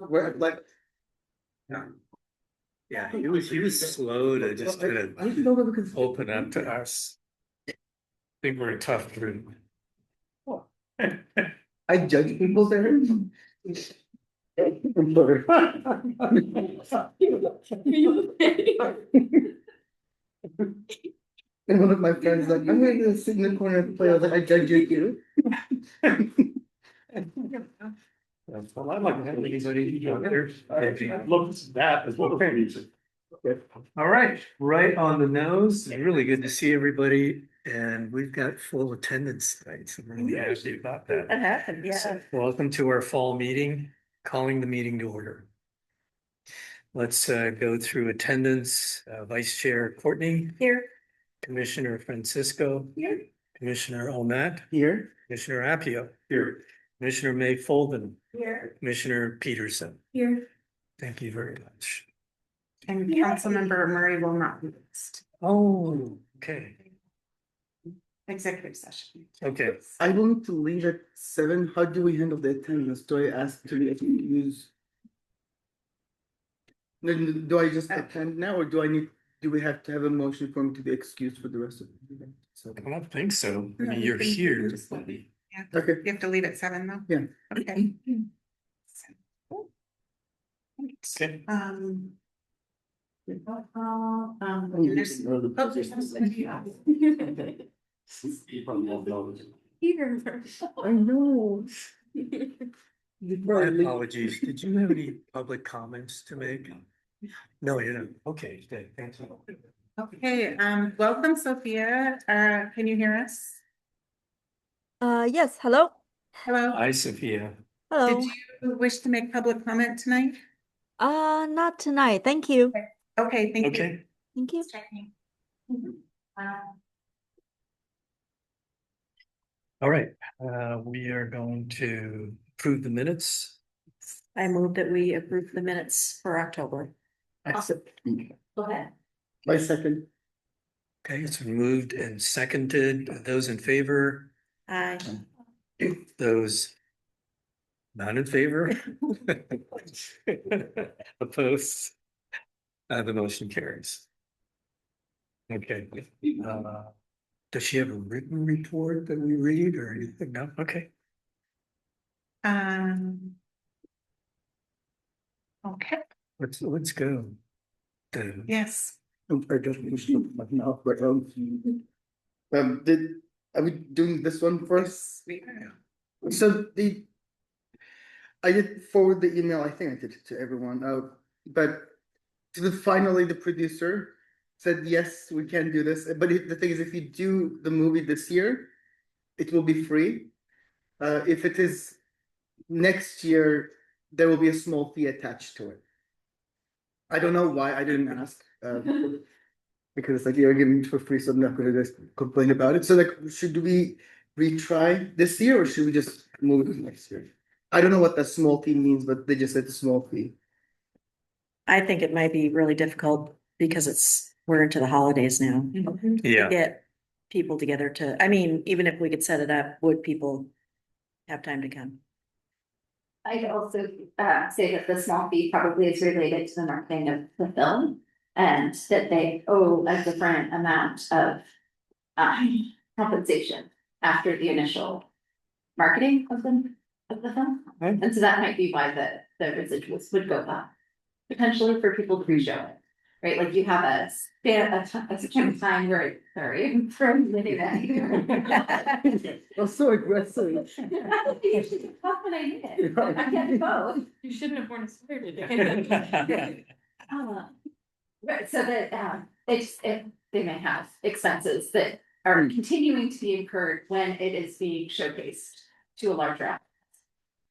where like. Yeah, he was slow to just kind of open up to us. I think we're a tough group. I judge people there. I'm sorry. And one of my friends like, I'm gonna sit in the corner and play. I was like, I judge you. Well, I'd like to have anybody look at that as well. All right, right on the nose. Really good to see everybody, and we've got full attendance tonight. So I'm really happy about that. That happened, yeah. So, welcome to our fall meeting, calling the meeting to order. Let's go through attendance. Vice Chair Courtney. Here. Commissioner Francisco. Here. Commissioner Omat. Here. Commissioner Appio. Here. Commissioner May Folden. Here. Commissioner Peterson. Here. Thank you very much. And Councilmember Murray will not be missed. Oh, okay. Executive session. Okay. I will need to leave at 7. How do we handle the attendance? Do I ask to be excused? Do I just attend now, or do we have to have a motion for him to be excused for the rest of the meeting? So, I don't think so. I mean, you're here. Yeah. okay. You have to leave at 7 though? Yeah. Okay. Okay. There's. I know. My apologies. Did you have any public comments to make? No, you don't. Okay, good. Thank you. Okay, welcome, Sophia. Can you hear us? Yes, hello. Hello. Hi, Sophia. Hello. Did you wish to make public comment tonight? Not tonight. Thank you. Okay, thank you. Okay. Thank you. Checking. All right. We are going to approve the minutes. I move that we approve the minutes for October. Awesome. Go ahead. My second. Okay, it's been moved and seconded. Those in favor? Aye. Those not in favor? Opposed? The motion carries. Okay. Does she have a written report that we read or anything? No? Okay. Okay, Let's go. yes. I just pushed my mouth right on. Are we doing this one first? So I did forward the email. I think I did it to everyone. But finally, the producer said yes, we can do this. But the thing is, if you do the movie this year, it will be free. If it is next year, there will be a small fee attached to it. I don't know why I didn't ask. Because it's like you're giving it for free, so I'm not gonna just complain about it. So like, should we retry this year or should we just move it to next year? I don't know what that small fee means, but they just said a small fee. I think it might be really difficult because we're into the holidays now. Yeah. To get people together I mean, even if we could set it up, would people have time to come? I'd also say that the small fee probably is related to the marketing of the film. And that they owe a different amount of compensation after the initial marketing of the film. Okay. And so that might be why the residuals would go up, potentially for people to pre-show it. Right, like you have a time where, sorry, I'm throwing that. I'm so aggressive. You should have thought when I did it. I get both. You shouldn't have worn a sweater today. Right, so that they may have expenses that are continuing to be incurred when it is being showcased to a larger audience.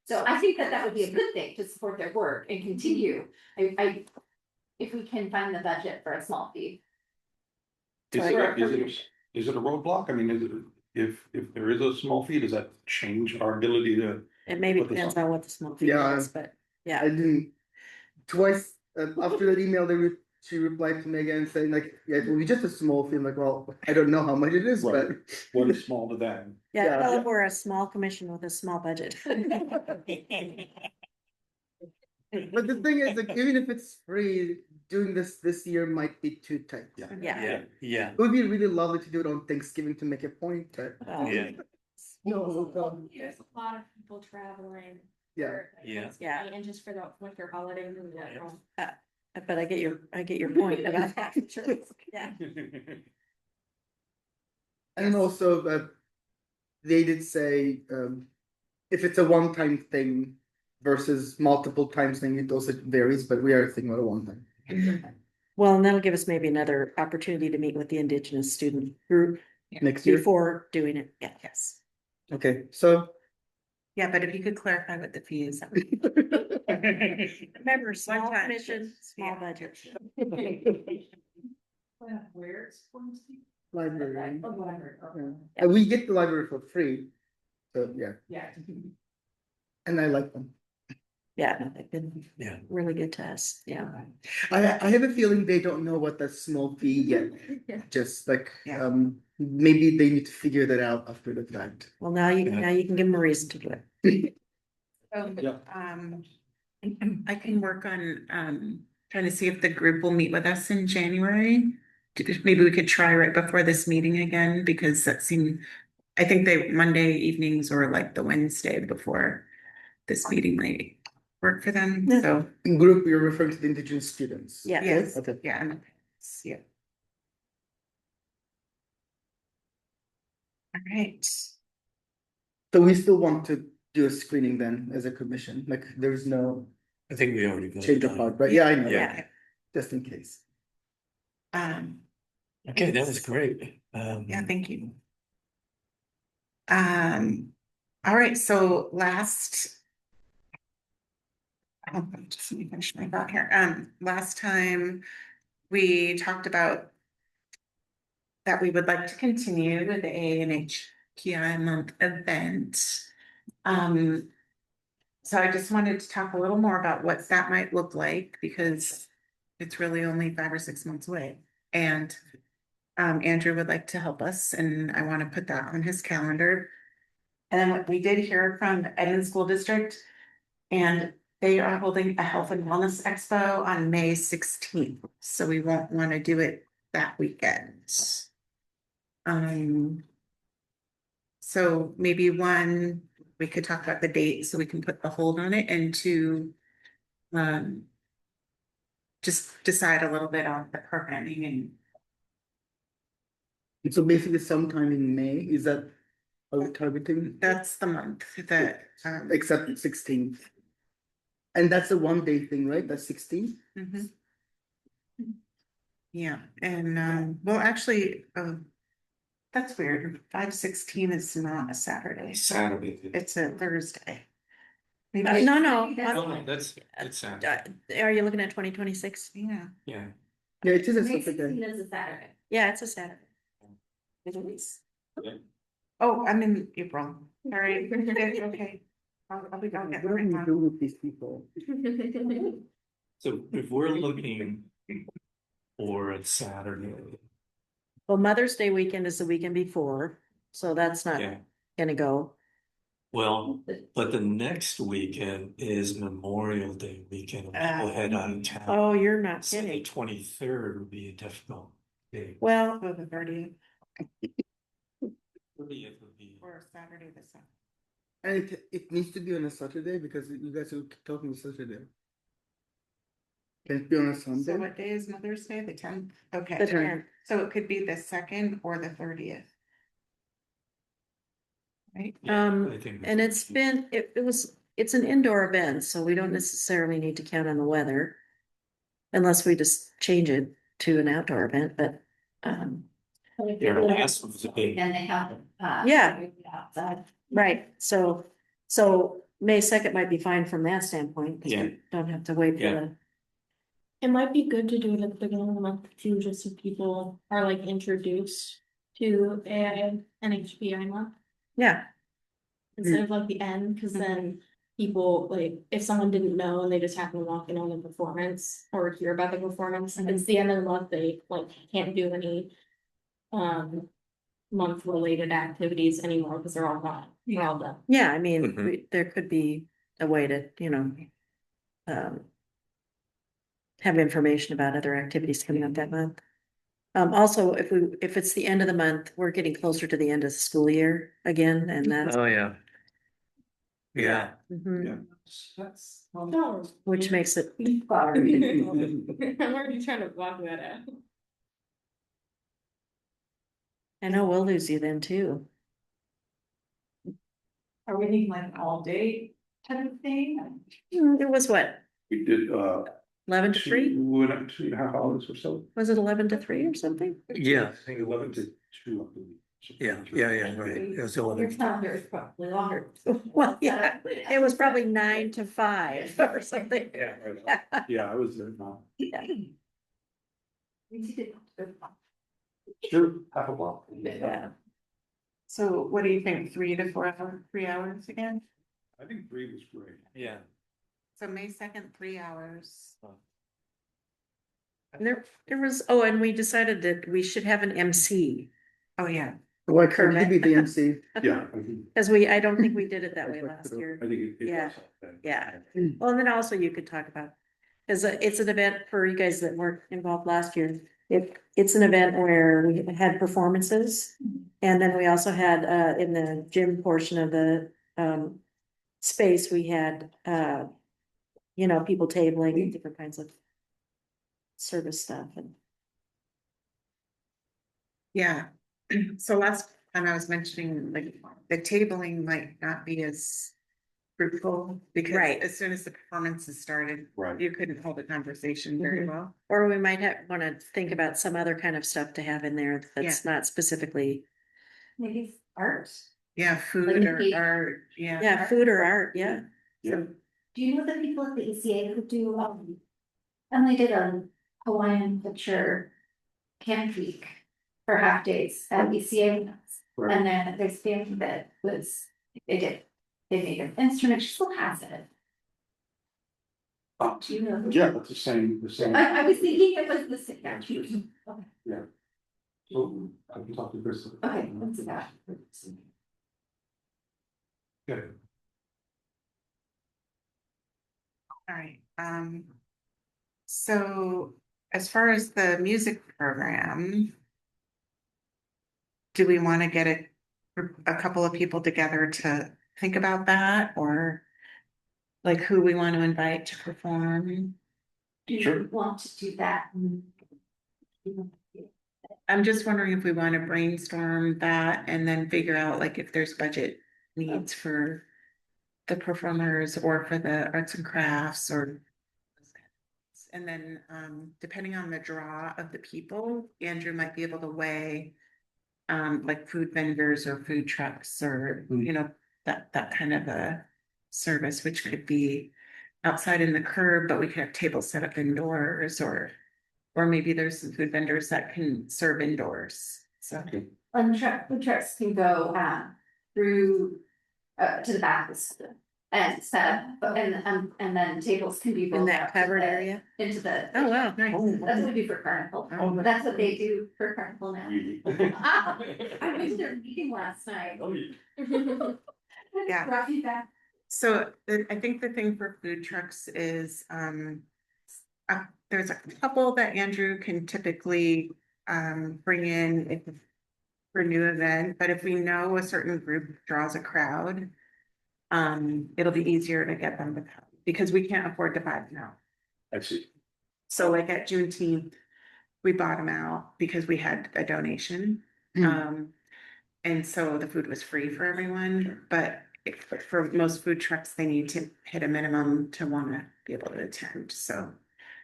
So I think that would be a good thing to support their work and continue. If we can find the budget for a small fee. Is it a roadblock? I mean, if there is a small fee, does that change our ability to? It maybe Put this depends on. on what the small fee Yeah. is, but I yeah. didn't twice after that email she replied to me again saying like, yeah, it will be just a small fee. I'm like, well, I don't know how much it is, Right. but What is small to that? Yeah, Yeah. tell them we're a small commission with a small budget. But the thing is, like, even if it's free, doing this year might be too tight. Yeah. Yeah. Yeah. It would be really lovely to do it on Thanksgiving to make a point, but. Well, Yeah. No, There's a lot of people traveling. Yeah. for Yeah. Thanksgiving And just for the winter holidays and that. but I get your point about that. Yeah. And also, they did say, if it's a one-time thing versus multiple times thing, it also varies, but we are thinking about a one-time. Well, and that'll give us maybe another opportunity to meet with the Indigenous student group Next year. before doing it. Yeah. Yes. Okay, so. Yeah, but if you could clarify what the fee is. that would be- Remember, small One time. commission, small Yeah. budget. Where it's going to be. Library. Oh, library, okay. Yeah. And we get the library for free, so yeah, Yeah. and I like them. Yeah, no, they've been Yeah. really good to us. Yeah. I have a feeling they don't know what that small fee yet, just like, Yeah. maybe they need to figure that out after the fact. Well, now you can give them a reason to do it. Yeah. I can work on, trying to see if the group will meet with us in January. Maybe we could try right before this meeting again, because that seemed, I think they, Monday evenings or like the Wednesday before this meeting might work for them, Yeah. so. In group, you're referring to the Indigenous students. Yeah. Yes, Okay. yeah, yeah. All right, So we still want to do a screening then as a commission, like there's no I think we already got it change of done. heart, right? Yeah, I know, Yeah. just in case. Okay, that was great. yeah, thank you. All right, so last. Just let me finish my thought here. Last time we talked about that we would like to continue with the ANHQI month event. So I just wanted to talk a little more about what that might look like, because it's really only 5 or 6 months away. And Andrew would like to help us, and I want to put that on his calendar. And then what we did hear from the Edmond School District, and they are holding a health and wellness expo on May 16th, so we won't want to do it that weekend. So maybe one, we could talk about the date so we can put the hold on it, and two, just decide a little bit on the programming. And So basically sometime in May, is that are we targeting? that's the month that, Except 16th. And that's a 1 day thing, right? That's 16th? mhm. Yeah, and, well, actually, that's weird. 5/16 is not a Saturday. Saturday. It's a Thursday. No, Maybe, no. Oh, that's Saturday. Are you looking at 2026? yeah. Yeah. Yeah, it is a May Saturday. 16th is a Saturday. Yeah, it's a Saturday. Oh, I'm in April. All right, okay. I'll be gone. What do we do with these people? So if we're looking for a Saturday, Well, Mother's Day weekend is the weekend before, so that's not yeah, gonna go. well, but the next weekend is Memorial Day weekend. and We'll head out of town. Oh, you're not So the kidding. 23rd would be a difficult day. Well, Oh, the 30th 30th would be. or Saturday the 7th. And it needs to be on a Saturday because you guys are talking Saturday. Can it be on a So Sunday? what day is Mother's Day? The 10th? Okay. the 10th. So it could be the 2nd or the 30th. Right? I think And that's- it's an indoor event, so we don't necessarily need to count on the weather. Unless we just change it to an outdoor event, but, Your last one's a big. And they have, Yeah. outside. right, so May 2nd might be fine from that standpoint. 'Cause we Yeah. don't have to wait for Yeah. the, It might be good to do it at the beginning of the month too, just so people are like introduced to an NHPI month yeah, instead of like the end, cause then people like, if someone didn't know and they just happen to walk in on the performance or hear about the performance, it's the end of the month, they like can't do any month related activities anymore, cause they're all gone, they're all done. yeah, I mean, Mhm. there could be a way to, have information about other activities coming up that month. Also, if it's the end of the month, we're getting closer to the end of the school year again, and that's. Oh, yeah. Yeah. Mhm. No. Which makes it. I'm already trying to block that out. I know we'll lose you then too. Are we thinking like an all day type of thing? It was what, We did, 11 to 3? 2.5 hours or so. Was it 11 to 3 or something? Yeah, I think 11 to 2. I believe. yeah, right. It was Your 11. calendar is probably longer. Well, yeah, it was probably 9 to 5 or something. Yeah, right. Yeah, I was there now. Yeah. Sure, half a block. Yeah. So what do you think, 3 hours again? I think 3 was great. Yeah. So May 2nd, 3 hours. There was, oh, and we decided that we should have an MC. Oh, yeah. Why could he be the MC? Yeah. I think Cause I don't think we did it that way last year. it Yeah. was. Yeah. Well, and then also you could talk about, cause it's an event for you guys that weren't involved last year. It's an event where we had performances. And then we also had, in the gym portion of the, space, we had, people tabling and different kinds of service stuff and. Yeah, so last time I was mentioning, like, the tabling might not be as fruitful, because Right. as soon as the performances started, Right. you couldn't hold a conversation very Mhm. well. Or we might wanna think about some other kind of stuff to have in there that's not specifically, Maybe art. Yeah, food Like or cake. art, yeah. yeah, food or art, yeah. Yeah. Do you know the people at the ECA who do, Emily did a Hawaiian picture camp week for half days at ECA. Right. And then there's family that was, they made an instrument, she still has it. Do you know? Yeah, that's the same. I was thinking it was the same. That's Chris. Okay, Yeah. So I can talk to Chris. okay, let's do that. Good. All right, so as far as the music program, do we want to get a couple of people together to think about that, or like who we want to invite to perform? Do Sure. you want to do that? I'm just wondering if we want to brainstorm that and then figure out like if there's budget needs for the performers or for the arts and crafts or. And then, depending on the draw of the people, Andrew might be able to weigh, like food vendors or food trucks or, that kind of a service, which could be outside in the curb, but we could have tables set up indoors, or maybe there's some food vendors that can serve indoors, so. Food trucks can go, through, to the back of the school and set up, and then tables can be In rolled that out to covered the- area. Into the. Oh, wow. Nice. That's what we do for carnival. Oh, That's what they do for carnival now. Really? I went to their meeting last night. Oh, yeah. Yeah. Brought me back. So I think the thing for food trucks is, there's a couple that Andrew can typically, bring in for new event, but if we know a certain group draws a crowd, it'll be easier to get them to come, because we can't afford to buy them now. I see. So like at Juneteenth, we bought them out because we had a donation. And so the food was free for everyone, but for most food trucks, they need to hit a minimum to want to be able to attend, so.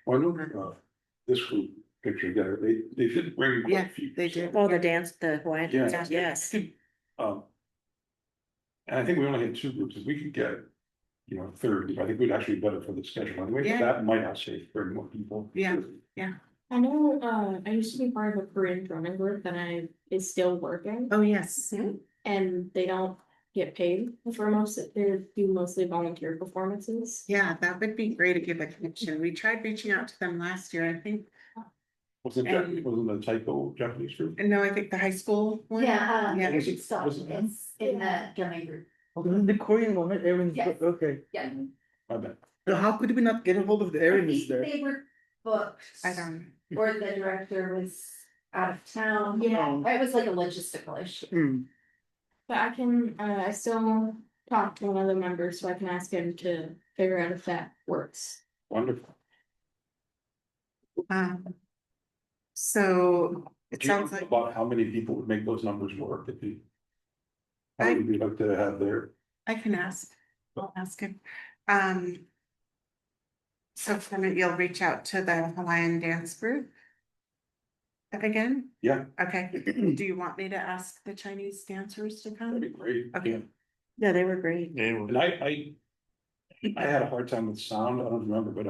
Well, I know, this group picture together, they did bring. quite a Yeah, few, they so- did. Oh, the Hawaiian, Yeah. dance, yes. And I think we only had 2 groups, if we could get, 30, I think we'd actually be better for the schedule anyway, but Yeah. that might actually bring more people. Yeah. I know, I used to be part of a Korean drumming group that is still working, Oh, yes. and they don't get paid for they do mostly volunteer performances. Yeah, that would be great to give a connection. We tried reaching out to them last year, I think. Wasn't the typo Japanese group? No, I think the high school one. Yeah, Yeah. it should stop, it's in the drumming group. The Korean one, right? Everyone's, Yes. okay. Yeah. I bet. So how could we not get a hold of the I areas think there? they were booked. I don't. Or the director was out of town. Yeah. It was like a logistical issue. Hmm. But I can, I still talk to one of the members, so I can ask him to figure out if that works. Wonderful. So it Do you know sounds like, about how many people would make those numbers work if you? How many would you like to have there? I can ask, I'll ask him. So from it, you'll reach out to the Hawaiian dance group? Again? Yeah, Okay, do you want me to ask the Chinese dancers to that'd be come? great. Okay. Yeah. Yeah, they were great. And I had a hard time with sound. I don't remember, but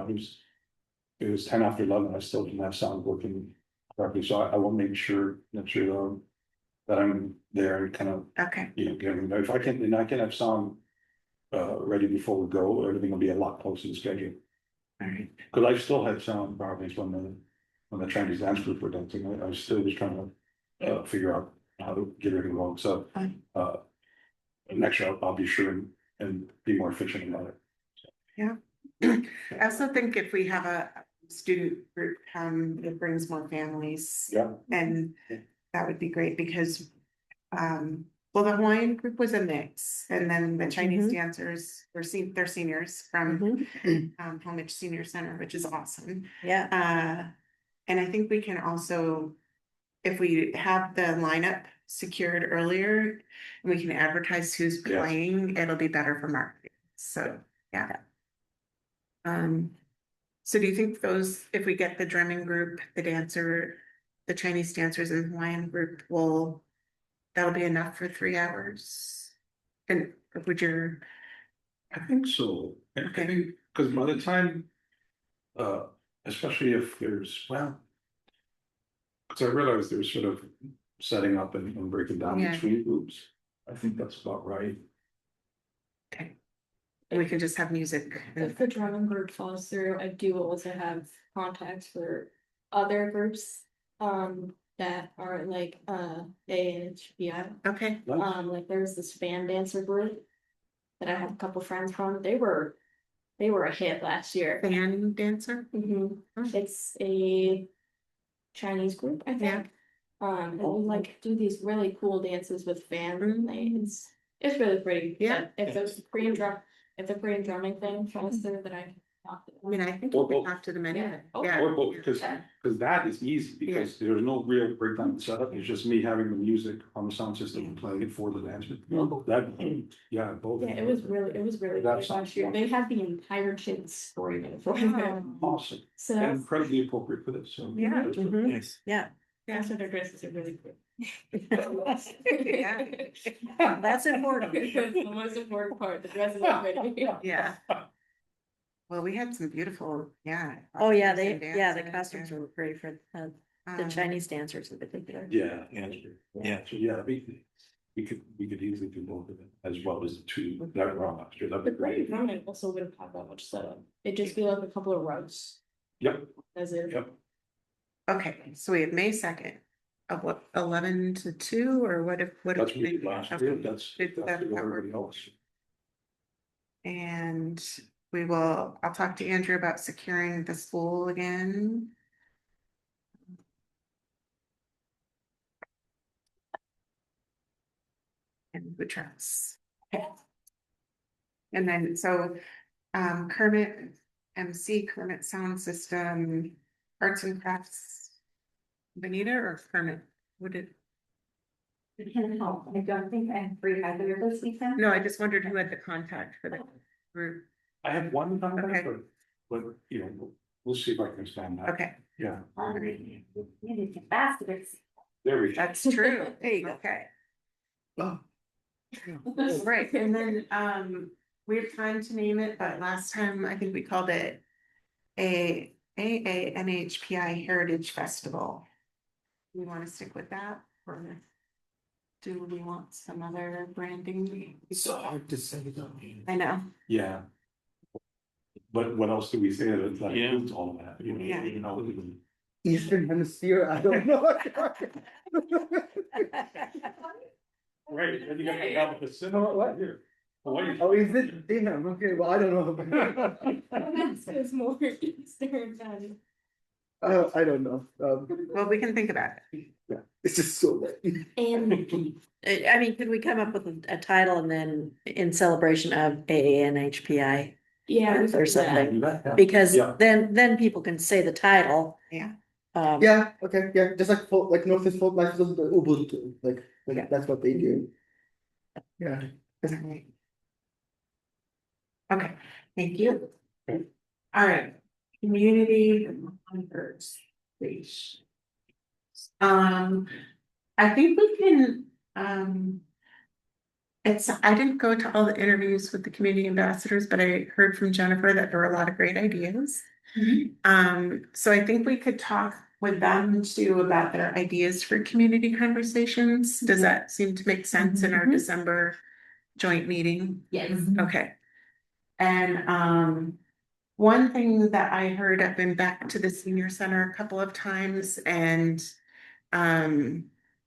it was 10 after 11. I still didn't have sound working correctly. So I will make sure that I'm there and kind of, Okay, getting, if I can, and I can have sound ready before we go, everything will be a lot closer to schedule. all right, Cause I still had sound problems when the Chinese dance group were dancing. I was still just trying to figure out how to get everything going. So, Fine. next year I'll be sure and be more efficient about it. I also think if we have a student group come, it brings more families. Yeah. And that would be great because, well, the Hawaiian group was a mix, and then the Chinese dancers were they're seniors from Homage Senior Center, which is awesome. Yeah, And I think we can also, if we have the lineup secured earlier, we can advertise who's Yes. playing, it'll be better for marketing, so, yeah. So do you think those, if we get the drumming group, the Chinese dancers and Hawaiian group that'll be enough for 3 hours? And would your, I think so. I Okay. think, cause by the time, especially if cause I realized there's sort of setting up and breaking down Yeah. between groups. I think that's about right. okay, we can just have music. If the drumming group falls through, I do also have contacts for other groups, that are like, AHBI. Okay, Like there's this fan dancer group that I have a couple friends from. They were a hit last year. fan dancer? Mhm. It's a Chinese group, I think. And they like do these really cool dances with fans. And it's really pretty. Yeah. But if the Korean drumming thing falls through, then I can talk to them. I mean, I think Or we can both. talk to them anyway, Oh, yeah. Or both, cause that is easy, because there's no real breakdown setup, it's just me having the music on the sound system and playing it for the dancers. That, yeah, both. Yeah, it was really good That's last year. They had the entire kids screaming for them. Awesome, So and that's, incredibly appropriate for this, so. Yeah. that's Mhm. Nice. Yeah, that's what their dresses are really cool. Yeah. that's important. That's the most important part, the dresses are pretty. Yeah. Well, we had some beautiful, yeah. Oh, yeah, costumes the and costumes dances, were great for the and, Chinese dancers in particular. Yeah, Yeah. So, yeah, we could easily do both of them, as well as the two that were on last year, that'd The be Korean great. drumming also wouldn't have that much setup. It'd just be like a couple of rugs. Yep, As if. yep, Okay, so we have May 2nd, of what, 11 to 2, or what if, what? that's if what we we- did last okay. year, that's Did that- what that everybody work? else. And I'll talk to Andrew about securing the school again. And the trucks. Okay. And then, so, Kermit, MC, Kermit Sound System, Arts and Crafts. Benita or Kermit, would it, I don't think I'm free either of those weekends. no, I just wondered who had the contact for the group. I have one contact, Okay. but, we'll see if I can expand that. Okay, Yeah, Ambassadors. there we go. that's true. There you go. Okay. Oh, Right, and then, we have time to name it, but last time I think we called it NHPI Heritage Festival. We want to stick with that, or do we want some other branding? it's so hard to say though. I know, Yeah. But what else do we say that Yeah. includes all of that, Yeah. Eastern Hemisphere, I don't know. Right, and you got the Pacific, what here? Oh, is it? Damn, okay, well, I don't know. It's more Eastern than. I don't know. Well, we can think about it. Yeah, it's just so late. And I mean, could we come up with a title and then in celebration of AANHPI yeah, we could or do that. something? Because Yeah. then people can say the title. Yeah. Yeah, okay, yeah, just like Northeast Folk Life does the Ubuntu, like that's what they do. Yeah. Okay, thank you. Okay. All right, community members, please. I think we can, I didn't go to all the interviews with the community ambassadors, but I heard from Jennifer that there were a lot of great ideas. So I think we could talk with them too about their ideas for community conversations. Does that seem to make sense in our December joint meeting? Yes. Okay. And one thing that I heard, I've been back to the senior center a couple of times and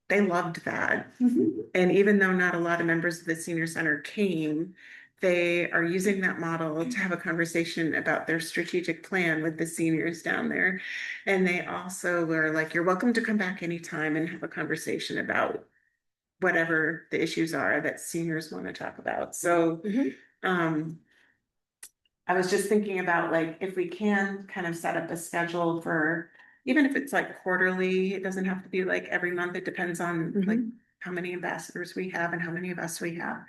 they loved that. And even though not a lot of members of the senior center came, they are using that model to have a conversation about their strategic plan with the seniors down there. And they also were like, you're welcome to come back anytime and have a conversation about whatever the issues are that seniors want to talk about. So I was just thinking about like, if we can kind of set up a schedule for, even if it's like quarterly, it doesn't have to be like every month. It depends on like how many ambassadors we have and how many of us we have.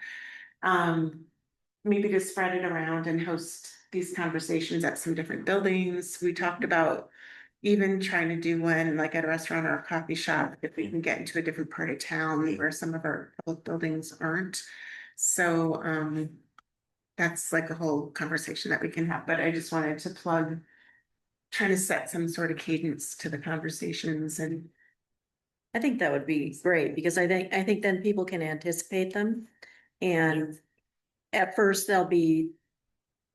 Maybe to spread it around and host these conversations at some different buildings. We talked about even trying to do one like at a restaurant or a coffee shop, if we can get into a different part of town where some of our public buildings aren't. So, that's like a whole conversation that we can have, but I just wanted to plug, trying to set some sort of cadence to the conversations and. I think that would be great because I think then people can anticipate them. And at first they'll be,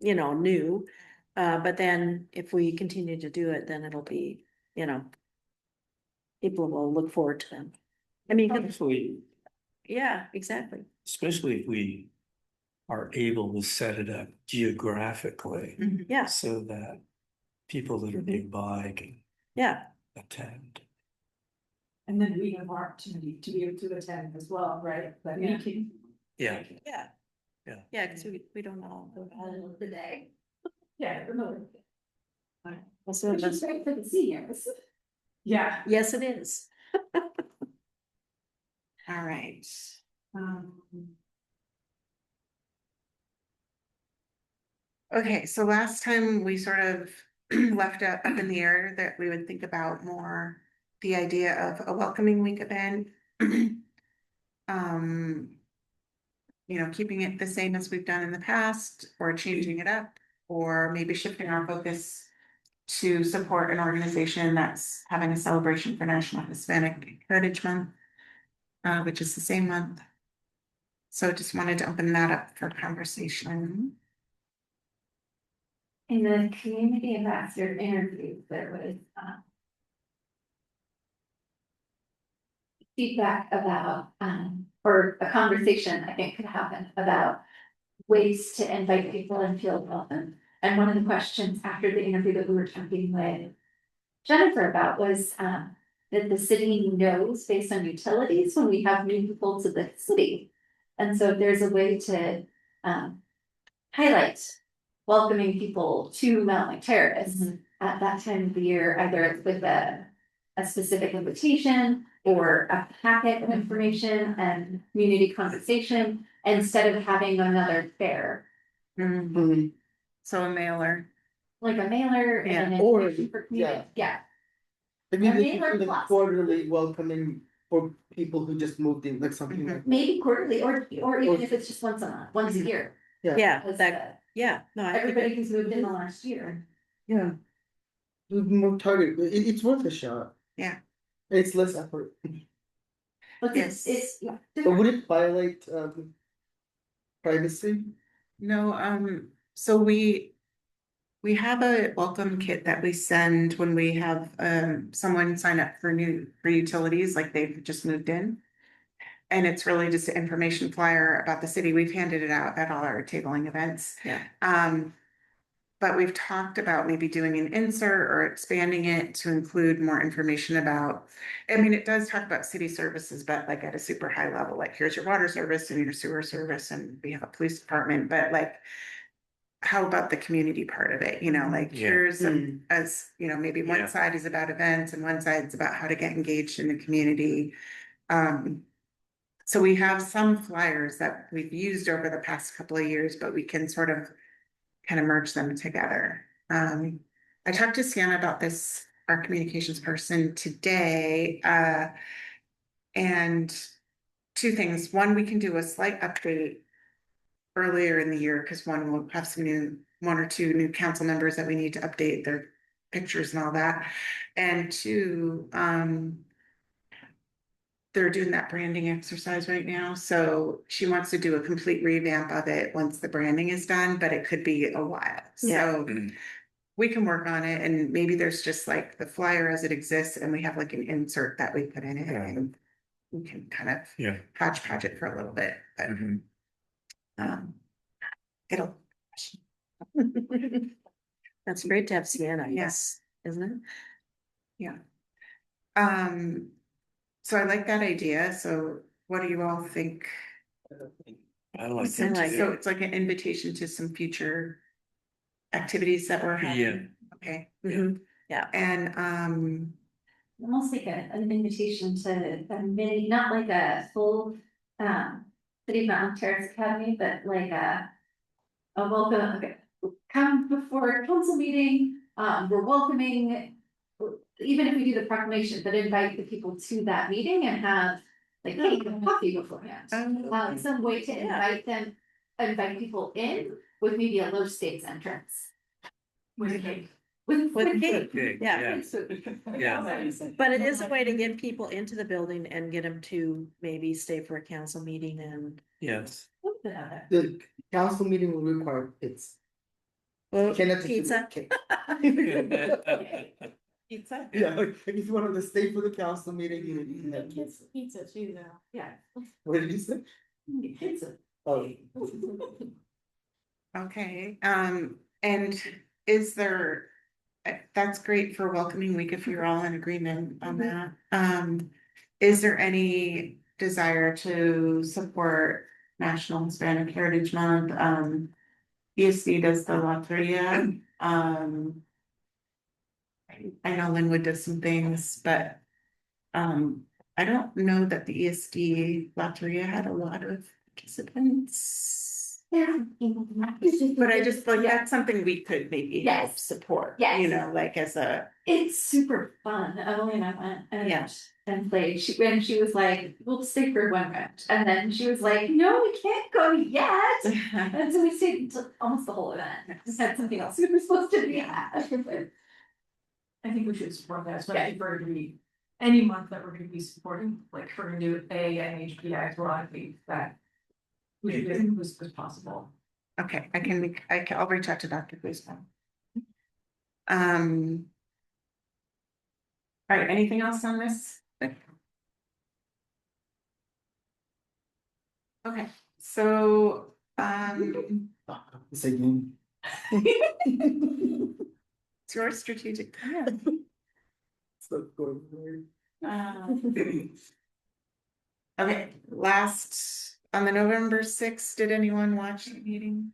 new. But then if we continue to do it, then it'll be, people will look forward to them. I mean, yeah, exactly. Especially if we are able to set it up geographically Yeah, so that people that are nearby can yeah. attend. And then we have our opportunity to be able to attend as well, right? But we can. Yeah. Yeah. Yeah. Yeah, because we don't all go all of the day. Yeah, remember. Also, Which is great for the seniors. Yeah. yes, it is. All right. Okay, so last time we sort of left up in the air that we would think about more the idea of a welcoming week event. Keeping it the same as we've done in the past or changing it up, or maybe shifting our focus to support an organization that's having a celebration for National Hispanic Heritage Month, which is the same month. So just wanted to open that up for conversation. In the community ambassador interview, there was feedback about, or a conversation I think could happen about ways to invite people and feel welcome. And one of the questions after the interview that we were talking with Jennifer about was that the city knows based on utilities when we have new people to the city. And so if there's a way to highlight welcoming people to Mountlake Terrace at that time of the year, either it's with a specific invitation or a packet of information and community conversation instead of having another fair. So a mailer. Like a mailer Yeah. and Or, yeah. Maybe A they mailer should do plus. like quarterly welcoming for people who just moved in, like something like. Maybe quarterly or even if it's just once a month, once a year. Yeah, Because, no, I think everybody who's moved in the last year. Yeah. Do more target, it's worth a shot. Yeah. It's less effort. But Yes. it's But would it violate privacy? No, so we have a welcome kit that we send when we have someone sign up for utilities, like they've just moved in. and it's really just an information flyer about the city. We've handed it out at all our tabling events. Yeah. But we've talked about maybe doing an insert or expanding it to include more information about, I mean, it does talk about city services, but like at a super high level, like here's your water service and your sewer service, and we have a police department, but like, how about the community part of it? You know, like Yeah. here's, as, you know, maybe Yeah. one side is about events and one side is about how to get engaged in the community. So we have some flyers that we've used over the past couple of years, but we can sort of kind of merge them together. I talked to Sienna about this, our communications person today, and two things. One, we can do a slight update earlier in the year, because one, we'll have one or two new council members that we need to update their pictures and all that. And two, they're doing that branding exercise right now, so she wants to do a complete revamp of it once the branding is done, but it could be a while. So we can work on it, and maybe there's just like the flyer as it exists, and we have like an insert that we put in it, and we can kind of hodgepodge it for a little bit, but it'll. That's great to have Sienna, yes, isn't it? Yeah. So I like that idea. So what do you all think? I like So that too. it's like an invitation to some future activities that we're having. Okay. Yeah. And Almost like an invitation to a mini, not like a full City of Mountain Terrace Academy, but like a welcome, okay, come before a council meeting, we're welcoming, even if we do the proclamation, but invite the people to that meeting and have like cake and coffee beforehand. Some way to invite people in with maybe a low stakes entrance. With cake. With cake, Okay, yeah. Yeah. But it is a way to get people into the building and get them to maybe stay for a council meeting and. Yes. The council meeting will require pizza. Well, Cannot just do pizza. cake. pizza. Yeah, like if you wanted to stay for the council meeting, you need that pizza. Pizza too, though. Yeah. What did you say? Pizza. Oh. Okay, and is there, that's great for welcoming week if you're all in agreement on that. Is there any desire to support National Hispanic Heritage Month? ESD does the Loteria. I know Linwood does some things, but I don't know that the ESD Loteria had a lot of participants. Yeah. But I just like, that's something we could maybe help Yes. support, Yes. you know, like as a. It's super fun. Emily and I went Yeah. and played. She was like, we'll stay for one round. And then she was like, no, we can't go yet. And so we stayed until almost the whole event. We had something else we were supposed to be at. I think we should support that, especially for any month that we're gonna be supporting, like if we're gonna do A and HPI as well, I think that. We should do as possible. Okay, I'll reach out to Dr. Guzman. All right, anything else on this? Okay, so, It's again. it's your strategic plan. So going weird. Okay, on the November 6th, did anyone watch the meeting?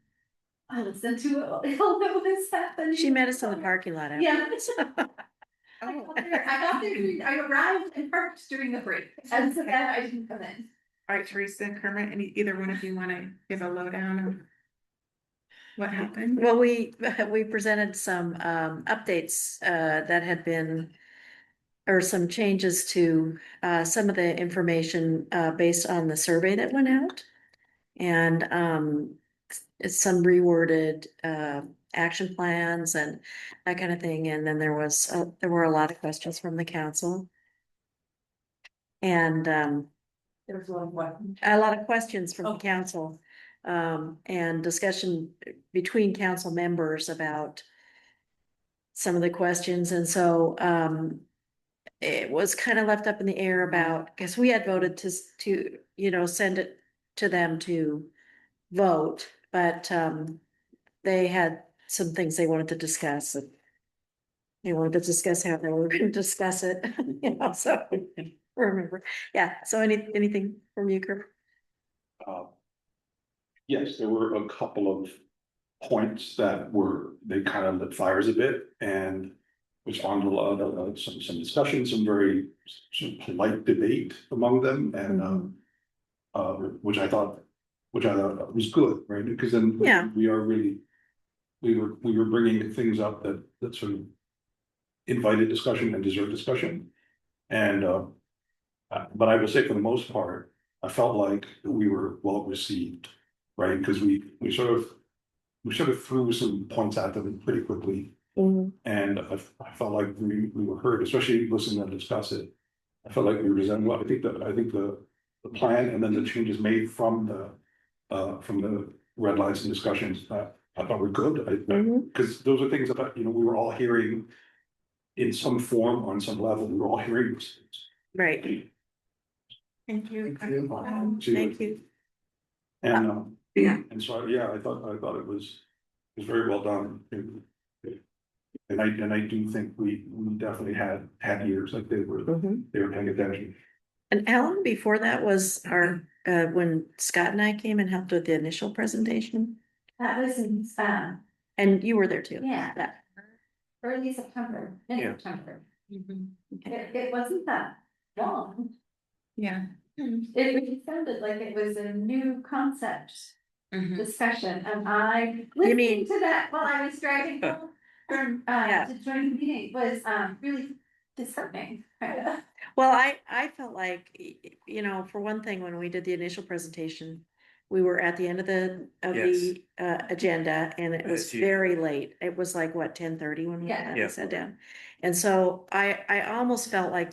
I listened to it. All that was happening. She met us in the parking lot. after. Yeah. I Oh, got there, I arrived and parked during the break, and so then I didn't come in. all right, Teresa, Kermit, either one of you want to give a lowdown of what happened? Well, we presented some updates that had been. Or some changes to some of the information based on the survey that went out. And some reworded action plans and that kind of thing. And then there were a lot of questions from the council. And There was a lot of what? a lot of questions from the council and discussion between council members about some of the questions. And so it was kind of left up in the air about, because we had voted to, you know, send it to them to vote, but, they had some things they wanted to discuss and they wanted to discuss how they were gonna discuss it, you know, so remember, yeah, so anything from you, Kurt? Yes, there were a couple of points that they kind of lit fires a bit and which spawned a lot of some discussion, some polite debate among them and which I thought was good, right? Because then Yeah. we were bringing things up that sort of invited discussion and deserved discussion. And but I will say for the most part, I felt like we were well received, right? Because we sort of threw some points at them pretty quickly. And I felt like we were heard, especially listening to them discuss it. I felt like we were done well. I think the plan and then the changes made from the red lines and discussions, I thought were good. Because those are things that, you know, we were all hearing in some form, on some level, we were all hearing these things. Right. Thank you. Thank you. And Yeah. and so, yeah, I thought it was very well done. And I do think we definitely had years like they were paying attention. And how long before that was our, when Scott and I came and helped with the initial presentation? That was in, And you were there too? yeah, early September, mid-September. It wasn't that long. Yeah. It really sounded like it was a new concept discussion, and I listening to that while I was driving home from to join the meeting was really disheartening. Well, I felt like, you know, for one thing, when we did the initial presentation, we were at the end of the agenda and it was very late. It was like, what, 10:30 when we sat down? And so I almost felt like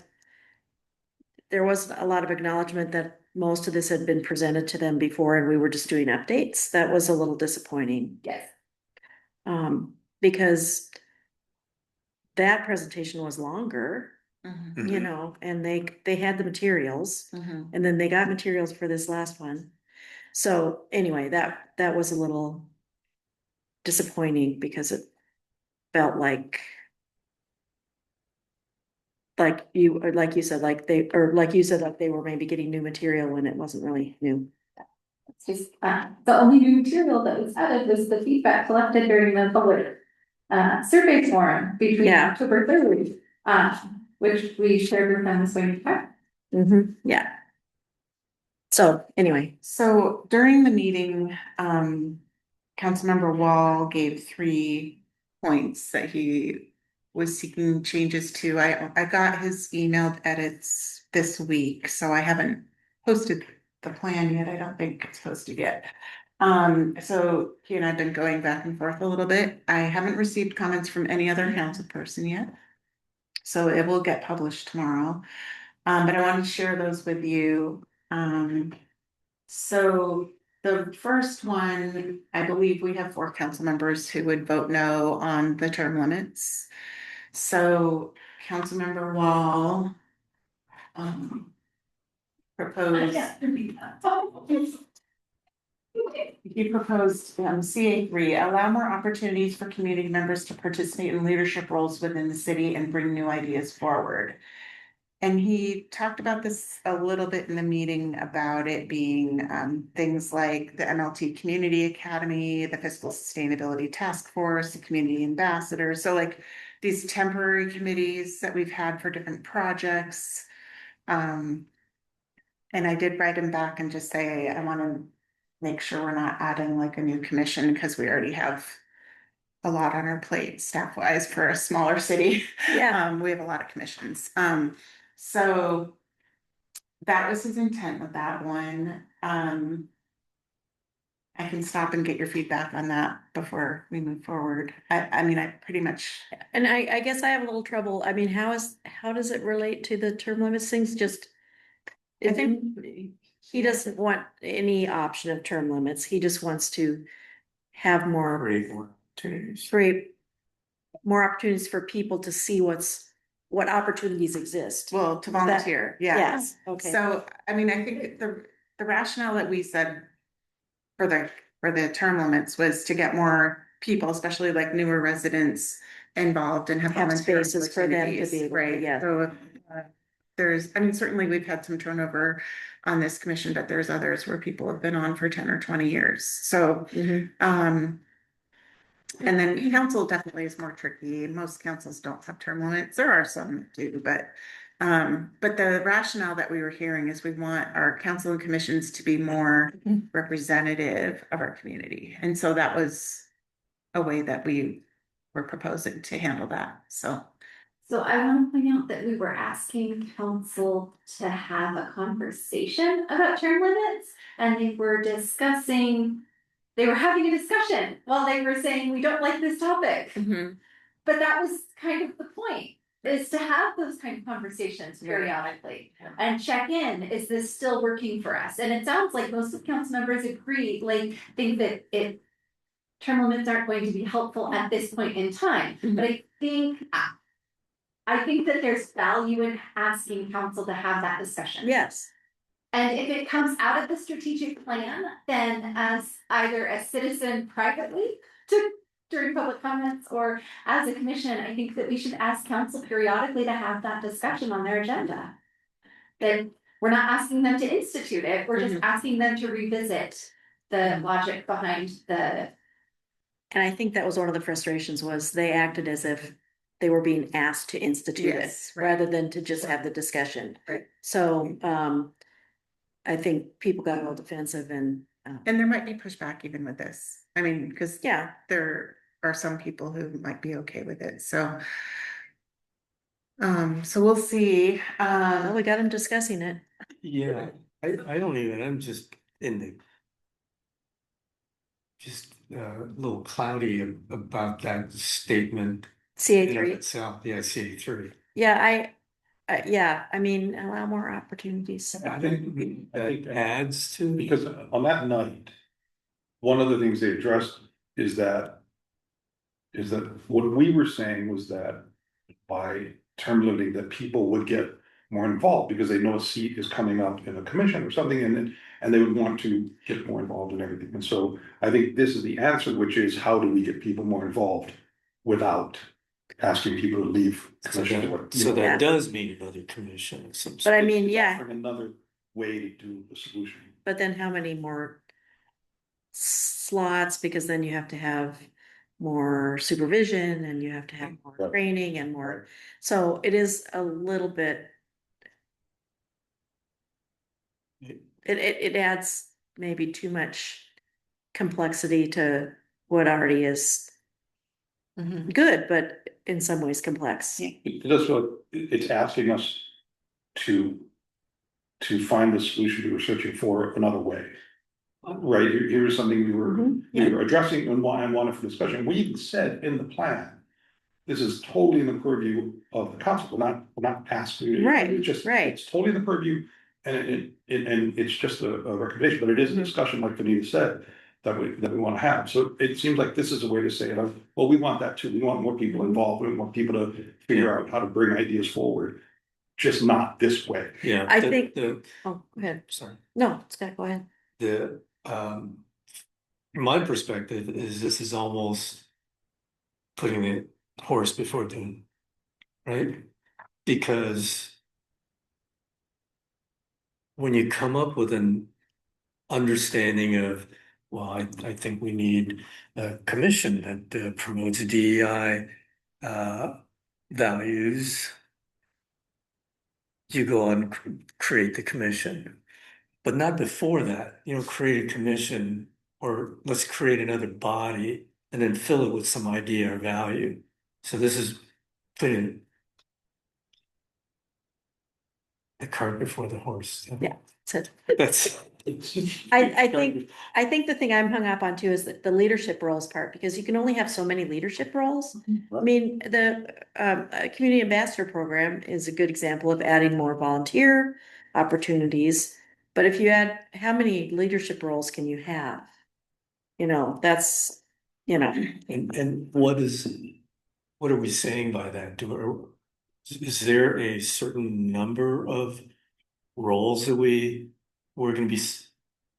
there wasn't a lot of acknowledgement that most of this had been presented to them before and we were just doing updates. That was a little disappointing. Yes. Because that presentation was longer, you know, and they had the materials and then they got materials for this last one. So anyway, that was a little disappointing because it felt like you said, like they were maybe getting new material when it wasn't really new. It's just the only new material that was added was the feedback collected during the public survey forum between October 3rd, which we shared with them this way. Yeah. So anyway. So during the meeting, Councilmember Wall gave 3 points that he was seeking changes to. I got his emailed edits this week, so I haven't posted the plan yet. I don't think it's posted yet. So he and I've been going back and forth a little bit. I haven't received comments from any other council person yet. So it will get published tomorrow. But I wanted to share those with you. So the first one, I believe we have 4 council members who would vote no on the term limits. So Councilmember Wall proposed. He proposed CA3, allow more opportunities for community members to participate in leadership roles within the city and bring new ideas forward. And he talked about this a little bit in the meeting about it being things like the MLT Community Academy, the Fiscal Sustainability Task Force, the Community Ambassador. So like these temporary committees that we've had for different projects. And I did write him back and just say, I want to make sure we're not adding like a new commission because we already have a lot on our plate staff wise for a smaller city. Yeah. We have a lot of commissions. So that was his intent with that one. I can stop and get your feedback on that before we move forward. I mean, I pretty much. And I guess I have a little trouble. I mean, how does it relate to the term limits things? Just. I think He doesn't want any option of term limits. He just wants to have more opportunities for people to see what's what opportunities exist. Well, to volunteer, yeah. Yes, okay. So, I mean, I think the rationale that we said for the term limits was to get more people, especially like newer residents involved and have Have volunteer spaces for them to opportunities, be able to- right? yeah. So, I mean, certainly we've had some turnover on this commission, but there's others where people have been on for 10 or 20 years. So, and then council definitely is more tricky. Most councils don't have term limits. There are some that do, but the rationale that we were hearing is we want our council and commissions to be more representative of our community. And so that was a way that we were proposing to handle that. So I want to point out that we were asking council to have a conversation about term limits, and they were having a discussion while they were saying, we don't like this topic. But that was kind of the point, is to have those kind of conversations periodically and check in, is this still working for us? And it sounds like most of the council members agree, like, think that term limits aren't going to be helpful at this point in time. But I think that there's value in asking council to have that discussion. Yes. And if it comes out of the strategic plan, then as either a citizen privately during public comments or as a commission, I think that we should ask council periodically to have that discussion on their agenda. That we're not asking them to institute it, we're just asking them to revisit the logic behind the. And I think that was one of the frustrations, was they acted as if they were being asked to institute it rather than to just have the discussion. Right. So, I think people got a little defensive and there might be pushback even with this. I mean, because yeah, there are some people who might be okay with it. So we'll see. well, we got them discussing it. Yeah, I don't even, I'm just a little cloudy about that statement. CA3. Itself, yeah, CA3. Yeah, I mean, allow more opportunities. I think that adds to. Because on that night, one of the things they addressed is that what we were saying was that by term limiting, that people would get more involved because they know a seat is coming up in a commission or something, and they would want to get more involved in everything. And so I think this is the answer, which is, how do we get people more involved without asking people to leave commission? So that does mean another commission of some But sort. I mean, yeah, Offering another way to do the solution. but then how many more slots? Because then you have to have more supervision and you have to have more Right. training and more. So it is a little bit. It adds maybe too much complexity to what already is good, but in some ways complex. It does feel like it's asking us to find the solution we were searching for another way. Right, here's something we were addressing and wanted for discussion. We even said in the plan, this is totally in the purview of the council. We're not asking. Right, It's just, right. it's totally in the purview, and it's just a recommendation, but it is a discussion, like Vanita said, that we want to have. So it seems like this is a way to say, well, we want that too. We want more people involved. We want people to figure out how to bring ideas forward, just not this way. Yeah, I think. Oh, go ahead. Sorry. No, Scott, go ahead. From my perspective is this is almost putting the horse before the, right? Because when you come up with an understanding of, well, I think we need a commission that promotes DEI values, you go on create the commission. But not before that, create a commission, or let's create another body and then fill it with some idea or value. So this is putting the cart before the horse. Yeah, that's That's. I think the thing I'm hung up on too is the leadership roles part, because you can only have so many leadership roles. I mean, the community ambassador program is a good example of adding more volunteer opportunities. But if you add, how many leadership roles can you have? That's, And what are we saying by that? Is there a certain number of roles that we're gonna be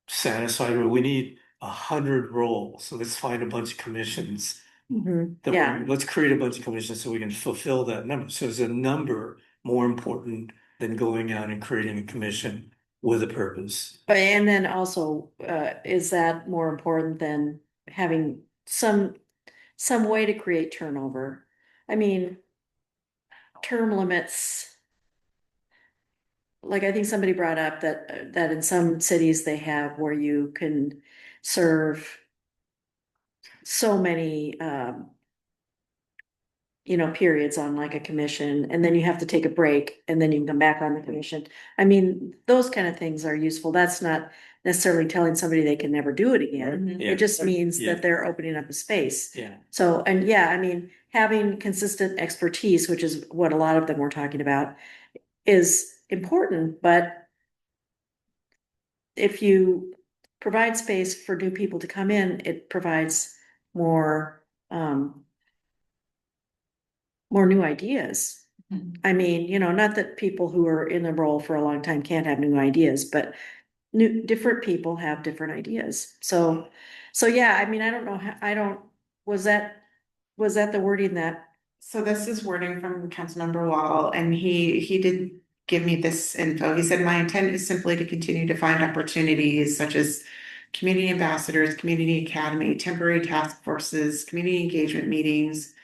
satisfied with? We need 100 roles, so let's find a bunch of commissions. Yeah, Let's create a bunch of commissions so we can fulfill that number. So is a number more important than going out and creating a commission with a purpose? but and then also, is that more important than having some way to create turnover? I mean, term limits. Like I think somebody brought up that in some cities they have where you can serve so many periods on like a commission, and then you have to take a break and then you can come back on the commission. I mean, those kind of things are useful. That's not necessarily telling somebody they can never do it again. Yeah. It just means Yeah. that they're opening up a space. Yeah. So, and yeah, I mean, having consistent expertise, which is what a lot of them were talking about, is important, but if you provide space for new people to come in, it provides more more new ideas. I mean, not that people who are in the role for a long time can't have new ideas, but different people have different ideas. So yeah, I mean, I don't know, was that the wording that? So this is wording from Councilmember Wall, and he did give me this info. He said, my intent is simply to continue to find opportunities such as community ambassadors, community academy, temporary task forces, community engagement meetings,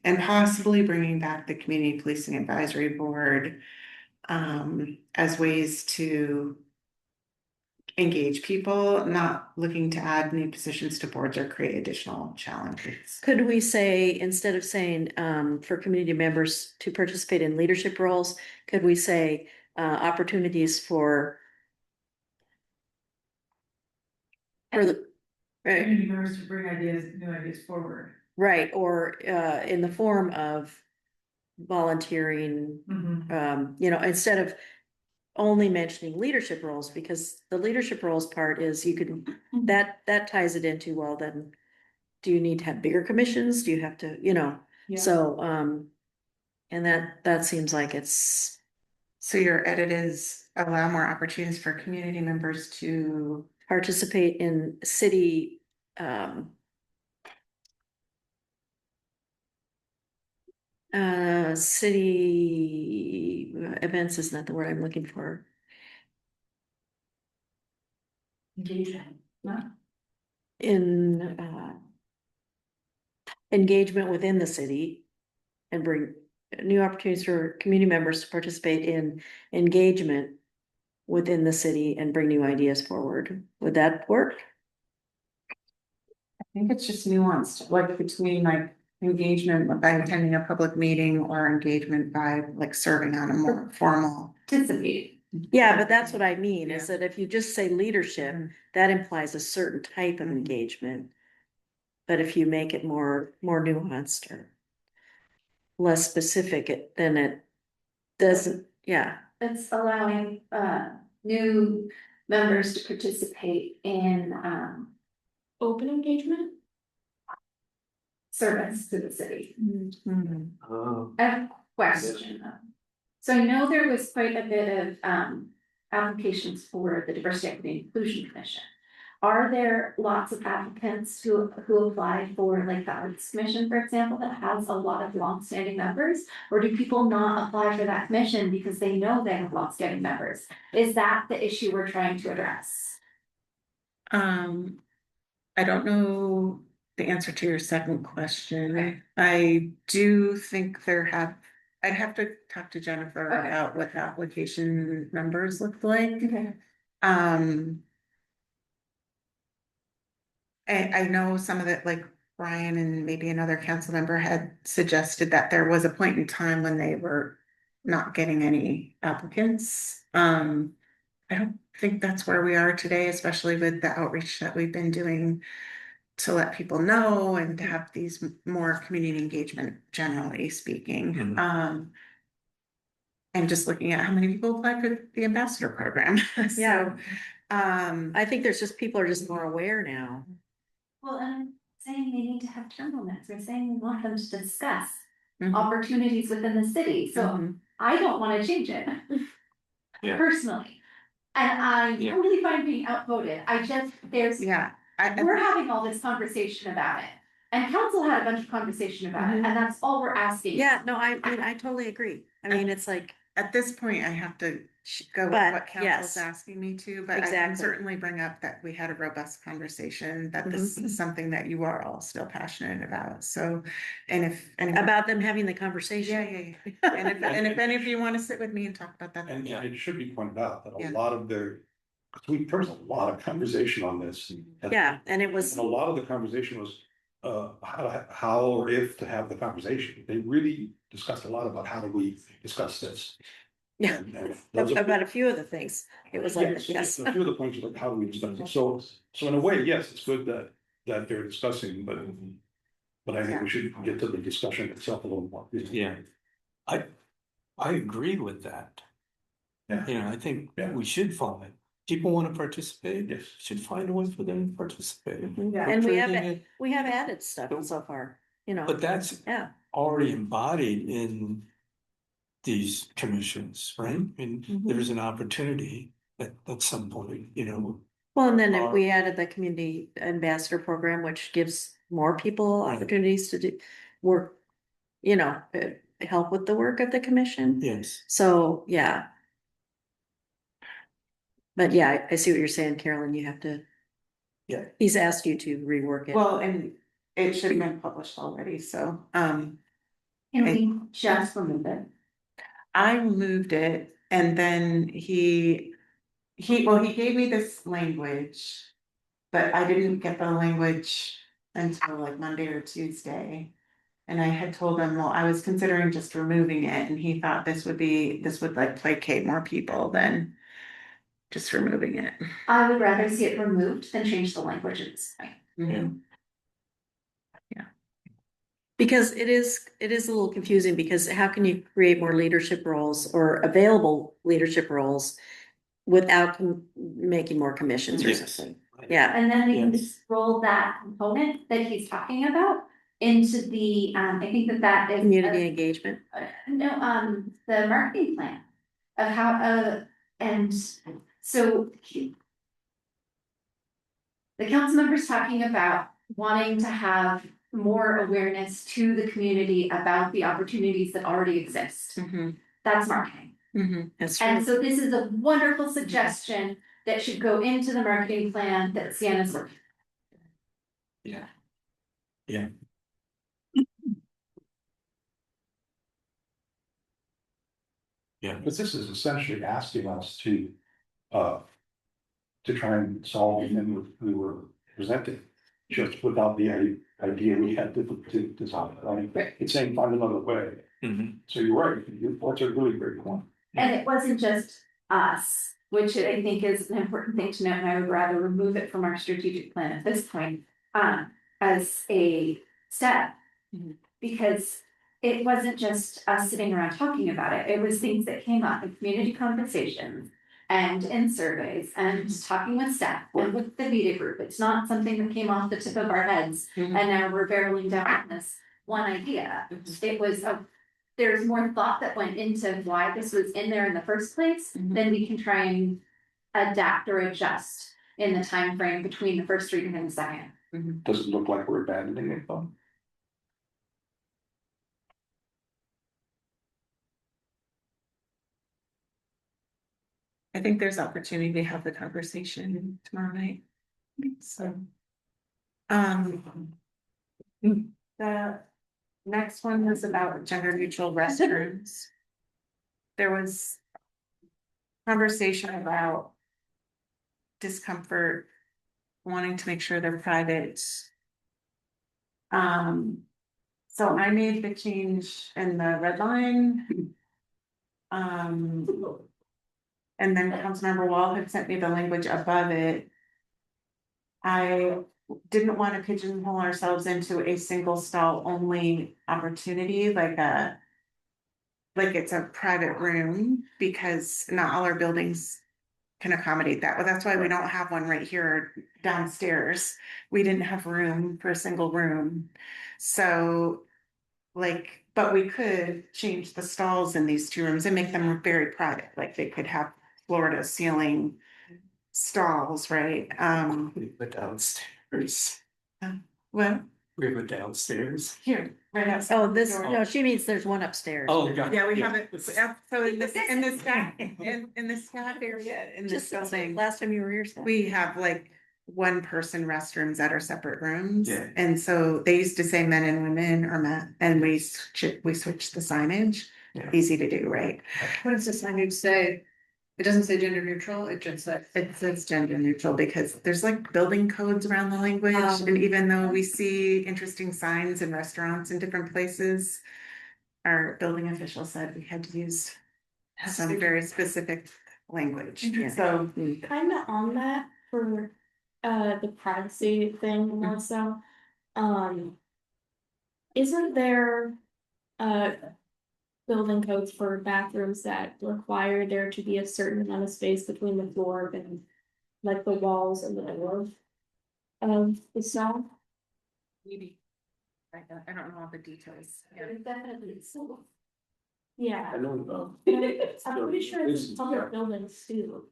and possibly bringing back the community policing advisory board as ways to engage people, not looking to add new positions to boards or create additional challenges. Could we say, instead of saying for community members to participate in leadership roles, could we say opportunities for the right, Community members to bring new ideas forward. right, or in the form of volunteering, instead of only mentioning leadership roles, because the leadership roles part is you could, that ties it into, well, then do you need to have bigger commissions? Do you have to, Yeah. so, and that seems like it's, So your edit is allow more opportunities for community members to participate in city, city events is not the word I'm looking for. Engagement, no? In engagement within the city and bring new opportunities for community members to participate in engagement within the city and bring new ideas forward. Would that work? I think it's just nuanced, like between like engagement by attending a public meeting or engagement by like serving on a more formal. Participate. Yeah, but that's what I mean, is that if you just say leadership, that implies a certain type of engagement. But if you make it more nuanced or less specific, then it doesn't, yeah. It's allowing new members to participate in Open engagement? service to the city. Oh. I have a question though. So I know there was quite a bit of applications for the Diversity, Equity, and Inclusion Commission. Are there lots of applicants who apply for like the Arts Commission, for example, that has a lot of longstanding members? Or do people not apply for that commission because they know they have longstanding members? Is that the issue we're trying to address? I don't know the answer to your second question. I do think I'd have to talk to Jennifer about what the application numbers look like. Okay. I know some of it, like Brian and maybe another council member had suggested that there was a point in time when they were not getting any applicants. I don't think that's where we are today, especially with the outreach that we've been doing to let people know and to have these more community engagement, generally speaking. And just looking at how many people applied for the ambassador program. Yeah. So, I think there's just, people are just more aware now. Well, and I'm saying they need to have term limits. We're saying we want them to discuss Mhm. opportunities within the city, so Mhm. I don't wanna change it. Yeah. Personally, and I'm Yeah. totally fine being outvoted, Yeah, we're having all this conversation about it. And council had a bunch of conversation about it, Mhm. and that's all we're asking. Yeah, no, I totally agree. I mean, it's like, at this point, I have to go with But, what council's yes. asking me to, but I can Exactly. certainly bring up that we had a robust conversation, that this Mm-hmm. is something that you are all still passionate about, so. And if, and about them having the conversation. yeah. And if any of you wanna sit with me and talk about that. And it should be pointed out that Yeah. a lot of there was a lot of conversation on this. Yeah, and it was, And a lot of the conversation was, how or if to have the conversation. They really discussed a lot about how do we discuss this. yeah, And those are- about a few of the things. It was like, yes. A few of the points are like, how do we discuss it? So in a way, yes, it's good that they're discussing, but I think we should get to the discussion itself a little more. Yeah. I agree with that. Yeah. You know, I think Yeah. we should find, people want to participate, Yes. should find a way for them to participate. Yeah. And Training we have added stuff so far, you know, But that's yeah. already embodied in these commissions, right? And Mhm. there's an opportunity at some point, you know. Well, and then if Our- we added the community ambassador program, which gives more people opportunities to do work, you know, help with the work of the commission. Yes, So, yeah. But yeah, I see what you're saying, Carolyn, you have to. Yeah. He's asked you to rework it. Well, and it should have been published already, so, Can we just remove it? I moved it, and then he gave me this language. But I didn't get the language until like Monday or Tuesday. And I had told him, well, I was considering just removing it, and he thought this would like placate more people than just removing it. I would rather see it removed than change the language at this point. Mhm. Because it is a little confusing, because how can you create more leadership roles or available leadership roles without making more commissions or Yes. something? Yeah, And then they can Yes. just roll that component that he's talking about into the, I think that is. community engagement. No, the marketing plan of how, and so. The council member's talking about wanting to have more awareness to the community about the opportunities that already exist. Mhm. That's marketing. Mhm. That's And true. so this is a wonderful suggestion that should go into the marketing plan that Sienna's working. yeah. Yeah. Yeah, But this is essentially asking us to try and solve the thing we were presenting, just without the idea we had to solve it. I mean, it's saying find another way. Mhm. So you're right, that's a really great point. And it wasn't just us, which I think is an important thing to know, and I would rather remove it from our strategic plan at this point, as a step. Because it wasn't just us sitting around talking about it, it was things that came up in community conversations and in surveys and talking with staff and with the media group. It's not something that came off the tip of our heads and now we're barreling down on this one idea. It was there's more thought that went into why this was in there in the first place, then we can try and adapt or adjust in the time frame between the first reading and the second. Does it look like we're abandoning it though? I think there's opportunity to have the conversation tomorrow night. So. The next one was about gender neutral restrooms. There was conversation about discomfort, wanting to make sure they're private. So I made the change in the red line. And then Councilmember Wall had sent me the language above it. I didn't want to pigeonhole ourselves into a single stall only opportunity, like it's a private room, because not all our buildings can accommodate that. Well, that's why we don't have one right here downstairs. We didn't have room for a single room. So like but we could change the stalls in these two rooms and make them very private, like they could have floor to ceiling stalls, right? We have a downstairs. Well, We have a downstairs. here, right outside. Oh, this, the door. no, she means there's one upstairs. Oh, God. Yeah, we have it, so in this staff, in the staff area, in this Just building, last time you were here. Steph. we have like one person restrooms that are separate rooms. Yeah. And so they used to say men and women or men, and we switched the signage. Yeah. Easy to do, right? What does the signage say? It doesn't say gender neutral, it just says. It says gender neutral because there's like building codes around the language, and even though we see interesting signs in restaurants in different places, our building official said we had to use some very specific language, so. Kind of on that for the privacy thing more so. Isn't there building codes for bathrooms that require there to be a certain amount of space between the floor and like the walls and the door of the cell? Maybe. I don't know all the details. Definitely. So Yeah. I know, I'm pretty sure it's public buildings too.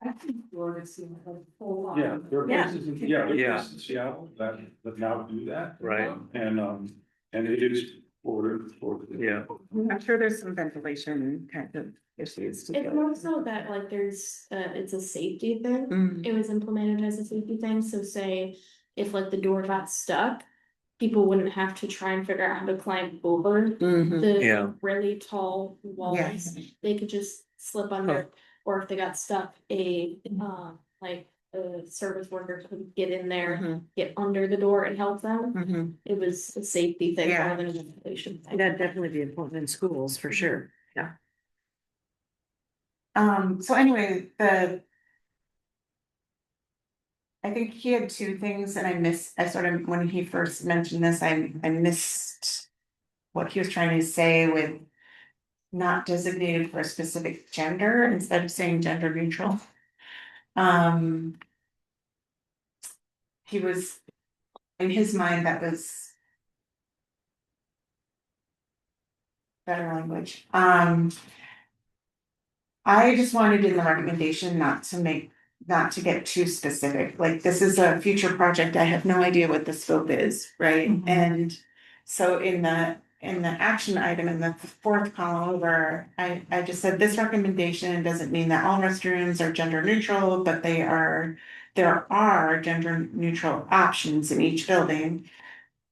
I think Florida's seen a whole lot. yeah, there are Yeah. places, there are Yeah. places in Seattle that now do that. Right. And it is for. Yeah. I'm sure there's some ventilation kind of issues. to It's deal more with. so that like there's it's a safety thing. Mm. It was implemented as a safety thing, so say if like the door got stuck, people wouldn't have to try and figure out how to climb over Mhm. the Yeah. really tall walls. They could just slip under, or if they got stuck, like a service worker could get in there, Mhm. get under the door and help them. Mhm. It was a safety thing Yeah. rather than a ventilation thing. That'd definitely be important in schools for sure. So anyway, I think he had two things and I sort of, when he first mentioned this, I missed what he was trying to say with not designated for a specific gender instead of saying gender neutral. He was, in his mind, that was better language. I just wanted in the recommendation not to get too specific, like this is a future project, I have no idea what the scope is, right? Mhm. And so in the action item in the fourth column over, I just said this recommendation doesn't mean that all restrooms are gender neutral, but there are gender neutral options in each building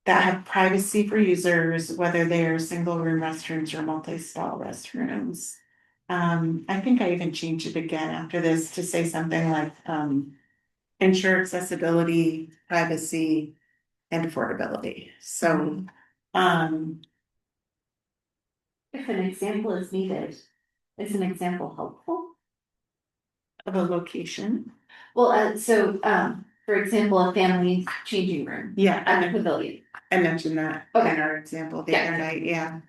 that have privacy for users, whether they're single room restrooms or multi-stall restrooms. I think I even changed it again after this to say something like, ensure accessibility, privacy, and affordability. So, if an example is needed, is an example helpful? of a location. Well, for example, a family changing room Yeah, at the pavilion. I mentioned that in our example the other night, yeah.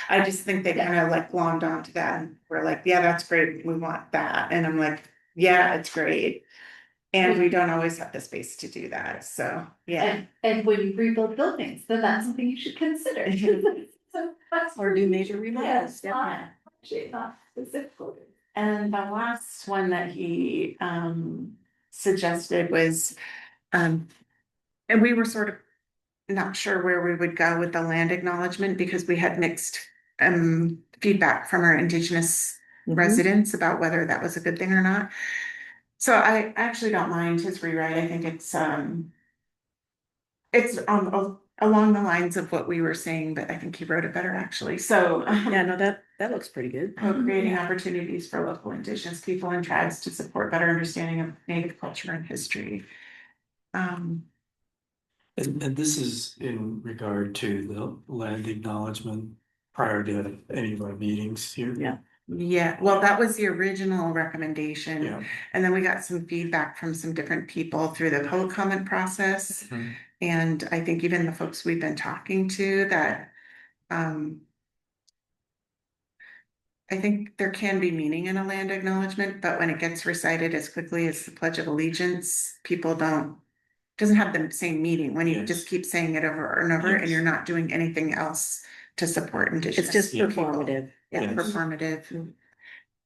I just think they kind of like glommed onto that and we're like, yeah, that's great, we want that, and I'm like, yeah, it's great. And we don't always have the space to do that, so, yeah. And when you rebuild buildings, then that's something you should consider. So that's. Or do major remodels, Yes, not, actually, not specifically. And the last one that he suggested was, and we were sort of not sure where we would go with the land acknowledgement because we had mixed feedback from our indigenous residents about whether that was a good thing or not. So I actually don't mind his rewrite. I think it's along the lines of what we were saying, but I think he wrote it better actually. So Yeah, no, that looks pretty good. creating opportunities for local indigenous people and tribes to support better understanding of Native culture and history. And this is in regard to the land acknowledgement prior to any of our meetings here. Yeah. Yeah, well, that was the original recommendation. Yeah. And then we got some feedback from some different people through the public comment process. Mhm. And I think even the folks we've been talking to that, I think there can be meaning in a land acknowledgement, but when it gets recited as quickly as the Pledge of Allegiance, people doesn't have the same meaning when you Yes. just keep saying it over and over and Yes. you're not doing anything else to support indigenous. It's just people. performative. Yeah, Yes. performative.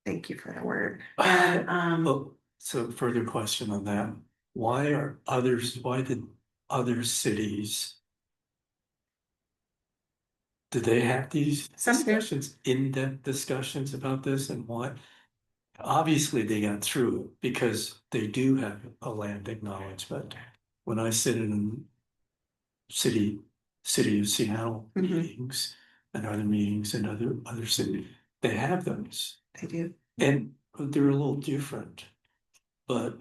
Thank you for the word. And, Oh, so further question on that. Why did other cities? Do they have these Some do. discussions, in-depth discussions about this and why? Obviously, they got through it because they do have a land acknowledgement. When I sit in city of Seattle Mhm. meetings and other meetings and other cities, they have those. they do. And they're a little different, but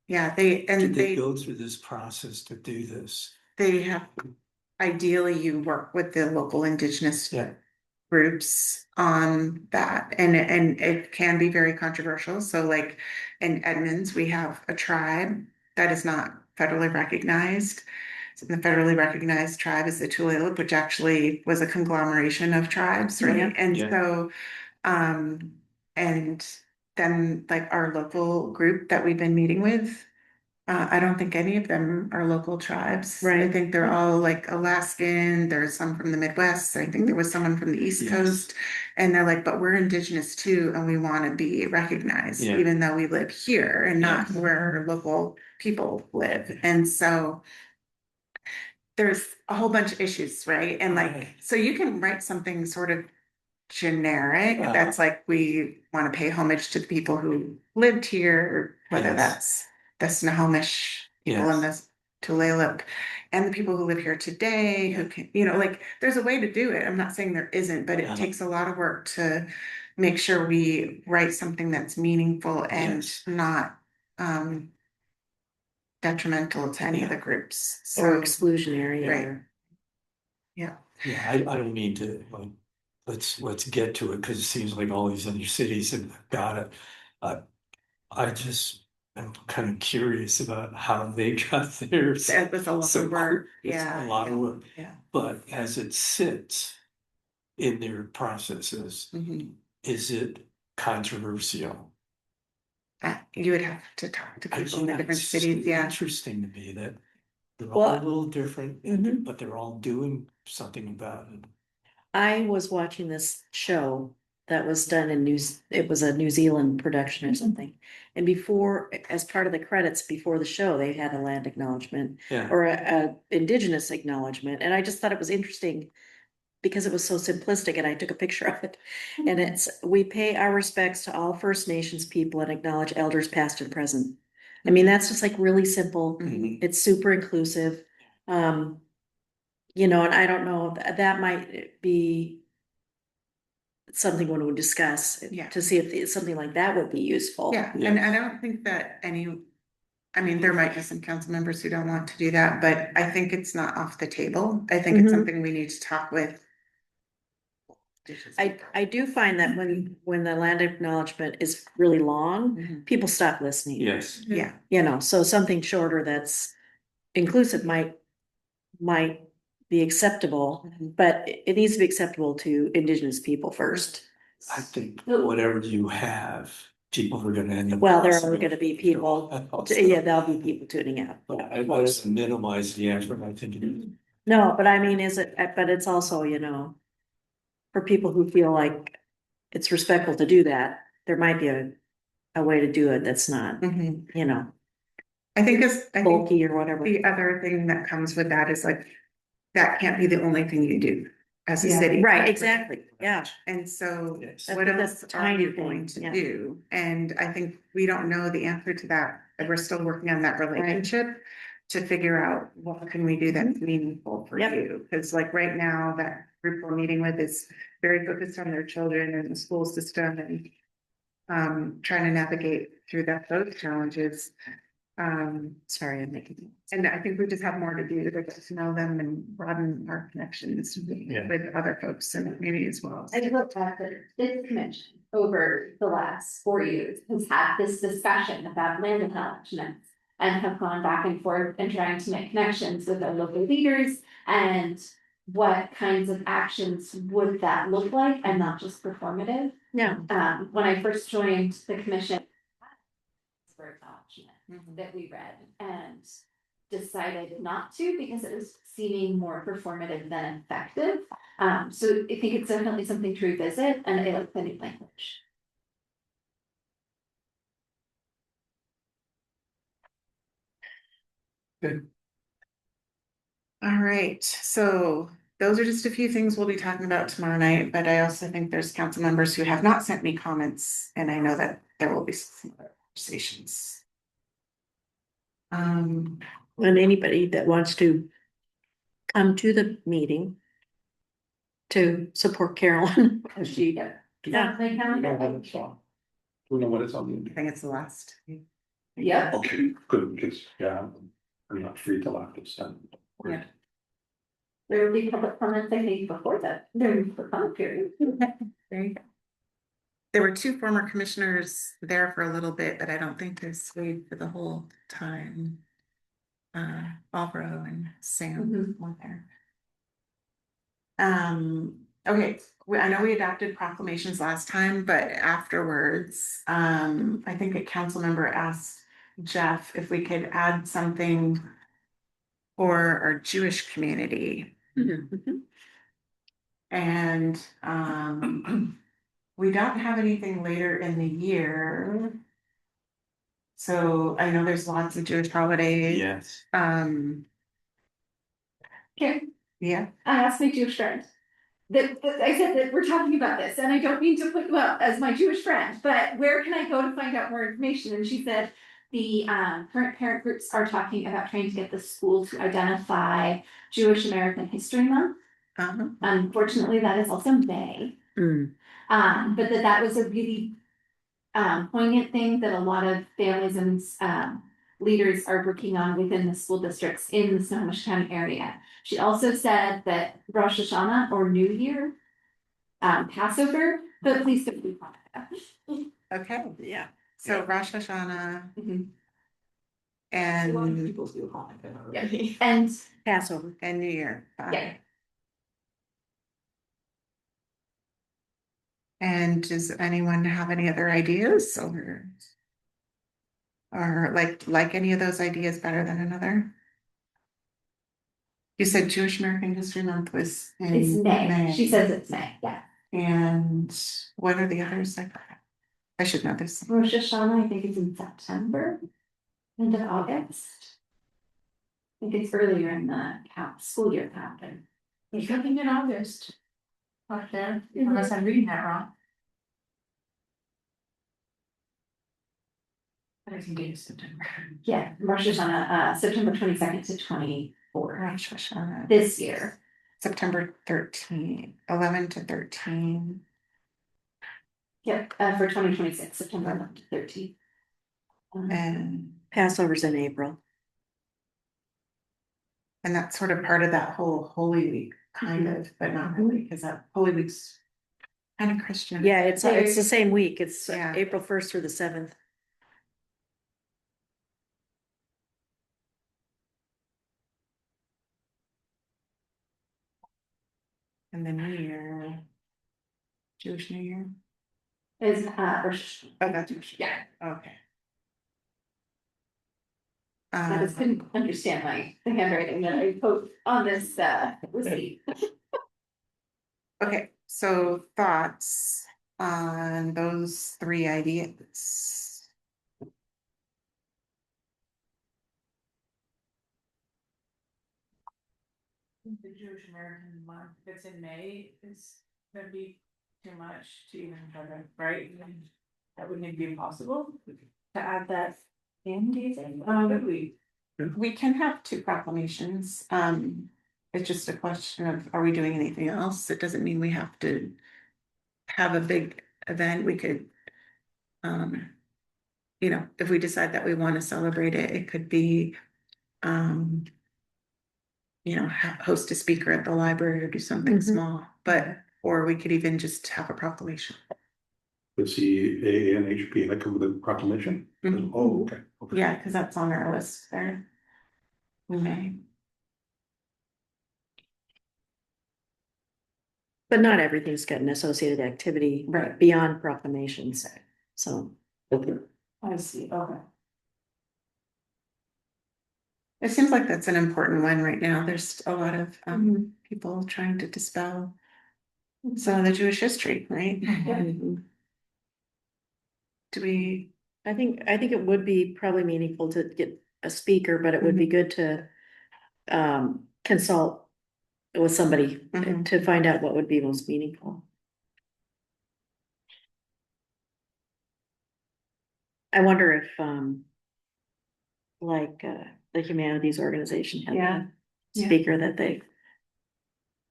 Yeah, did they they go through this process to do this? have, ideally you work with the local indigenous Yeah, groups on that, and it can be very controversial. So like in Edmonds, we have a tribe that is not federally recognized. So the federally recognized tribe is the Tulalip, which actually was a conglomeration of tribes, right? Yeah. And Yeah. so, and then like our local group that we've been meeting with, I don't think any of them are local tribes. I Right. think they're all like Alaskan, there's some from the Midwest, I think there was someone from the East Yes. Coast. And they're like, but we're indigenous too, and we wanna be recognized, Yeah. even though we live here and not where our local people live. And so there's a whole bunch of issues, right? And like, Right. so you can write something sort of generic, Uh-huh. that's like, we want to pay homage to the people who lived here, whether Yes. that's the Snohomish people in Yes. this Tulalip, and the people who live here today, who can, like, there's a way to do it. I'm not saying there isn't, but it Uh-huh. takes a lot of work to make sure we write something that's meaningful and Yes. not detrimental to any of the groups. Or So, exclusionary right. or. yeah. Yeah, I don't mean to, like, let's get to it, because it seems like all these other cities have got it. I just am kind of curious about how they got theirs. That was a lot so of work. It's Yeah. a lot of work, Yeah. but as it sits in their processes, Mhm. is it controversial? You would have to talk to people in the different It's cities, yeah. interesting to me that they're all Well, a little different, Mhm. but they're all doing something about it. I was watching this show that was done in it was a New Zealand production or something. And before, as part of the credits before the show, they had a land acknowledgement Yeah, or a indigenous acknowledgement. And I just thought it was interesting because it was so simplistic, and I took a picture of it. And it's, we pay our respects to all First Nations people and acknowledge elders past and present. I mean, that's just like really simple. Mhm. It's super inclusive. And I don't know, that might be something one would discuss. Yeah. To see if something like that would be useful. Yeah, and I don't think that I mean, there might be some council members who don't want to do that, but I think it's not off the table. I think it's Mhm. something we need to talk with. I do find that when the land acknowledgement is really long, Mhm. people stop listening. yes, Yeah, So something shorter that's inclusive might be acceptable, Mhm. but it needs to be acceptable to Indigenous people first. I think whatever you have, people are gonna end up. Well, there are gonna be people, Yeah, there'll be people tuning out. I want to minimize the effort, I think. No, but I mean, but it's also, for people who feel like it's respectful to do that, there might be a way to do it that's not, Mhm. bulky I think or whatever. the other thing that comes with that is like, that can't be the only thing you do as a Yeah, city. right, exactly, yeah. And so Yes. what That's else a are tiny you going to thing, yeah. do? And I think we don't know the answer to that, and we're still working on that relationship to figure out what can we do that's meaningful for Yep. you? Because like right now, that group we're meeting with is very focused on their children and the school system and trying to navigate through those challenges. Sorry, I'm making. And I think we just have more to do to get to know them and broaden our connections with other folks and maybe as well. I looked at this commission over the last 4 years has had this discussion about land acknowledgements and have gone back and forth and trying to make connections with our local leaders and what kinds of actions would that look like and not just performative. Yeah. When I first joined the commission, for acknowledgement that we read, and decided not to because it was seeming more performative than effective. So I think it's definitely something to revisit, and I like the new language. All right, so those are just a few things we'll be talking about tomorrow night, but I also think there's council members who have not sent me comments, and I know that there will be some other conversations. And anybody that wants to come to the meeting to support Carolyn, she, Yeah. yeah, Like, Do we know when it's on? Do we know what it's on? I think it's the last. Yep. Okay, good, because, yeah, I'm not free till after December. Yeah. There will be public comments, I think, before that, during the comment period. There you go. There were two former commissioners there for a little bit, but I don't think they stayed for the whole time. Alvaro and Sam were there. Okay, I know we adopted proclamations last time, but afterwards, I think a council member asked Jeff if we could add something for our Jewish community. And we don't have anything later in the year. So I know there's lots of Jewish holidays. Yes. Okay, Yeah, I asked my Jewish friend. That I said that we're talking about this, and I don't mean to put you up as my Jewish friend, but where can I go to find out more information? And she said the current parent groups are talking about trying to get the school to identify Jewish American History Month. Unfortunately, that is also May. But that was a really poignant thing that a lot of families and leaders are working on within the school districts in the Snohomish County area. She also said that Rosh Hashanah or New Year, Passover, but please don't be okay, yeah. so Rosh Hashanah A lot of and people do Hanukkah Yeah. already. And Passover. New Year. yeah, And does anyone have any other ideas or like any of those ideas better than another? You said Jewish American History Month was in it's May. She says it's May, yeah. And what are the others? I should know this. Rosh Hashanah, I think it's in September, end of August. I think it's earlier in the school year calendar. There's nothing in August. Up there, unless I'm reading that wrong. But I think it is September. Yeah, Rosh Hashanah, September 22nd to 24th Rosh Hashanah. this year. September 11 to 13. Yep, for 2026, September 11 to 13. And Passover's in April. that's sort of part of that whole Holy Week, kind of, but not really, because that Holy Week's kind of Christian. Yeah, it's the same week. It's Yeah. April 1st through the 7th. And the New Year, Jewish New Year. Is Rosh Hashanah. Oh, that's Jewish. Yeah. Okay. I just couldn't understand the handwriting that I put on this receipt. Okay, so thoughts on those three ideas? The Jewish American month, if it's in May, is gonna be too much to even try to, right? That wouldn't even be impossible to add that in, do you think? We can have two proclamations. It's just a question of, are we doing anything else? It doesn't mean we have to have a big event. We could, if we decide that we want to celebrate it, it could be, host a speaker at the library or do something small, or we could even just have a proclamation. Let's see, ANHP, I come with a proclamation? Mhm. Oh, okay. Yeah, because that's on our list there. We may. But not everything's got an associated activity Right. beyond proclamations. So. Okay. I see, okay. It seems like that's an important one right now. There's a lot of people trying to dispel some of the Jewish history, right? Do we, I think it would be probably meaningful to get a speaker, but it would be good to consult with somebody Mhm. to find out what would be most meaningful. I wonder if like the humanities organization has Yeah. a speaker that they,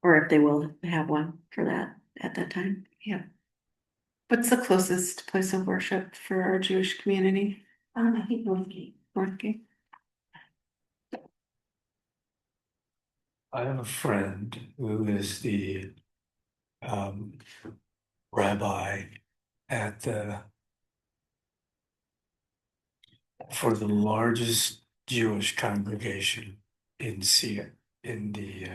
or if they will have one for that at that time. yeah. What's the closest place of worship for our Jewish community? I think Northgate. Northgate. I have a friend who is the rabbi at for the largest Jewish congregation in in the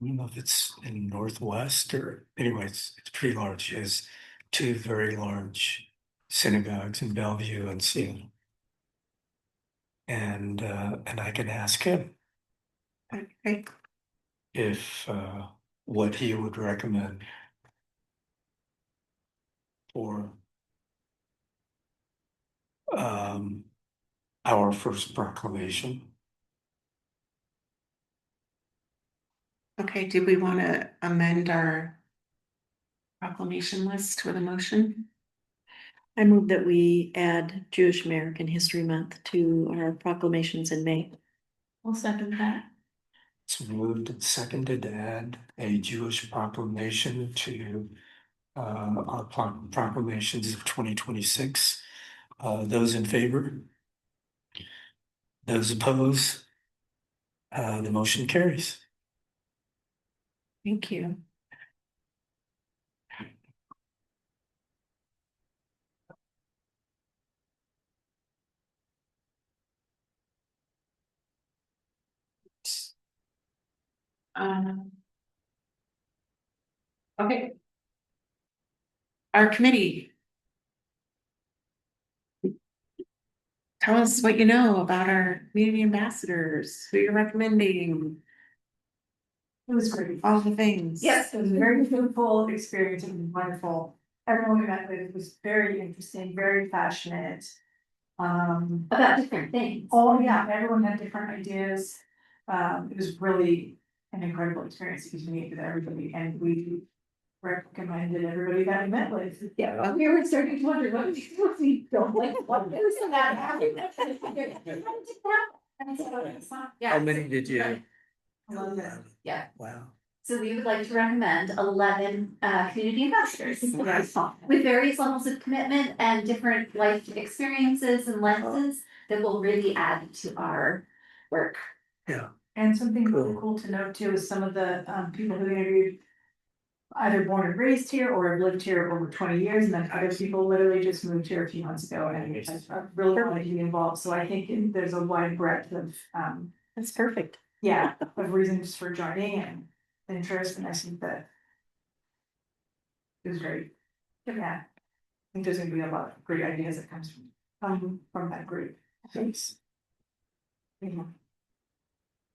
I don't know if it's in Northwest or anyway, it's pretty large. He has two very large synagogues in Bellevue and Seattle. And I can ask him Okay. if what he would recommend for our first proclamation. Okay, do we want to amend our proclamation list with a motion? I move that we add Jewish American History Month to our proclamations in May. I'll second that. It's moved and seconded to add a Jewish proclamation to our proclamations of 2026. Those in favor? Those opposed? The motion carries. Thank you. Okay. Our committee. Tell us what you know about our community ambassadors, who you're recommending, It was great. all the things. Yes, it was a very fruitful experience and wonderful. Everyone we met with was very interesting, very passionate. About different things. Oh, yeah, everyone had different ideas. It was really an incredible experience to meet with everybody and we recommended everybody that we met with. Yeah, we were starting to wonder what we don't like, what is that happening? How many did you? Yeah. Wow. So we would like to recommend 11 community ambassadors with various levels of commitment and different life experiences and lenses that will really add to our work. Yeah. And something really cool to note too is some of the people who interviewed either born and raised here or have lived here over 20 years, and then other people literally just moved here a few months ago and really want to be involved. So I think there's a wide breadth of That's perfect. yeah, of reasons for joining and interest, and I think that it was great. Yeah, I think there's gonna be a lot of great ideas that comes from that group. Thanks. Yeah.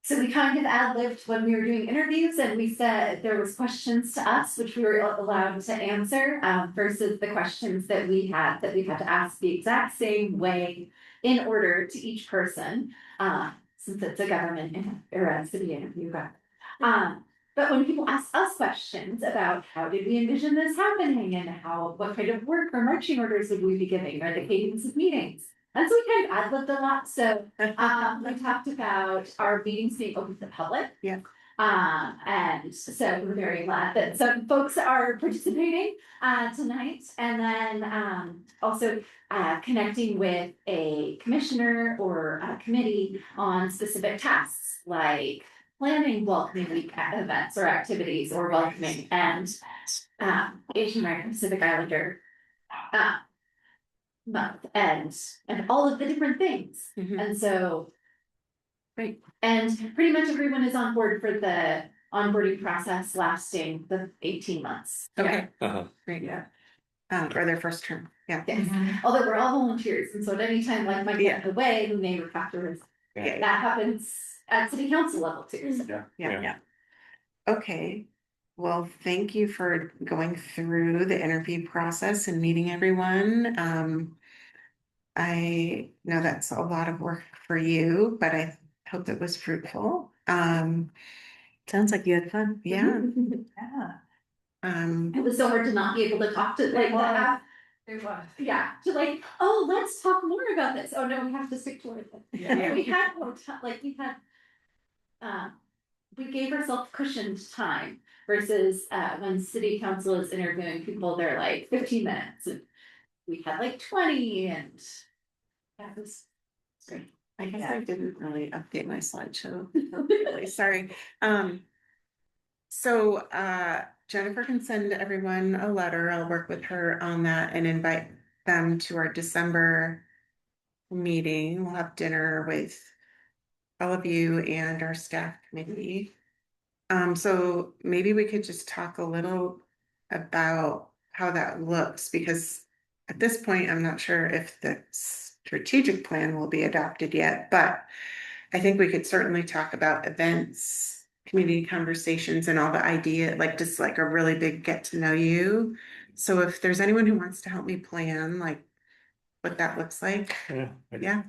So we kind of ad-libbed when we were doing interviews and we said there was questions to us, which we were allowed to answer, versus the questions that we had to ask the exact same way in order to each person, since it's a government or a city interview. But when people ask us questions about how did we envision this happening and what kind of work or marching orders would we be giving or the cadence of meetings? And so we kind of ad-libbed a lot, so we talked about our meetings being open to the public. Yeah. And so we're very glad that some folks are participating tonight. And then also connecting with a commissioner or a committee on specific tasks like planning welcoming week events or activities or welcoming and Asian American Pacific Islander month and all of the different things. And so, great. And pretty much everyone is on board for the onboarding process lasting the 18 months. Okay. Uh-huh. Great. Yeah. or their first term, yeah. Yes, although we're all volunteers, and so at any time like Mike Yeah. went away, we may afterwards. Yeah. That happens at city council level too. So. Yeah. Okay, well, thank you for going through the interview process and meeting everyone. I know that's a lot of work for you, but I hope it was fruitful. Sounds like you had fun. Yeah, Yeah. It was so hard to not be able to talk to like that. It was. Yeah, to like, oh, let's talk more about this. Oh no, we have to stick to it. Yeah. We had more time, like we had. We gave ourselves cushioned time versus when city council is interviewing people, they're like 15 minutes. And we had like 20 and that was great. I guess I didn't really update my slideshow. Really sorry. So Jennifer can send everyone a letter. I'll work with her on that and invite them to our December meeting. We'll have dinner with all of you and our staff committee. So maybe we could just talk a little about how that looks, because at this point, I'm not sure if the strategic plan will be adopted yet, but I think we could certainly talk about events, community conversations, and all the idea, like just like a really big get to know you. So if there's anyone who wants to help me plan, like what that looks like, yeah.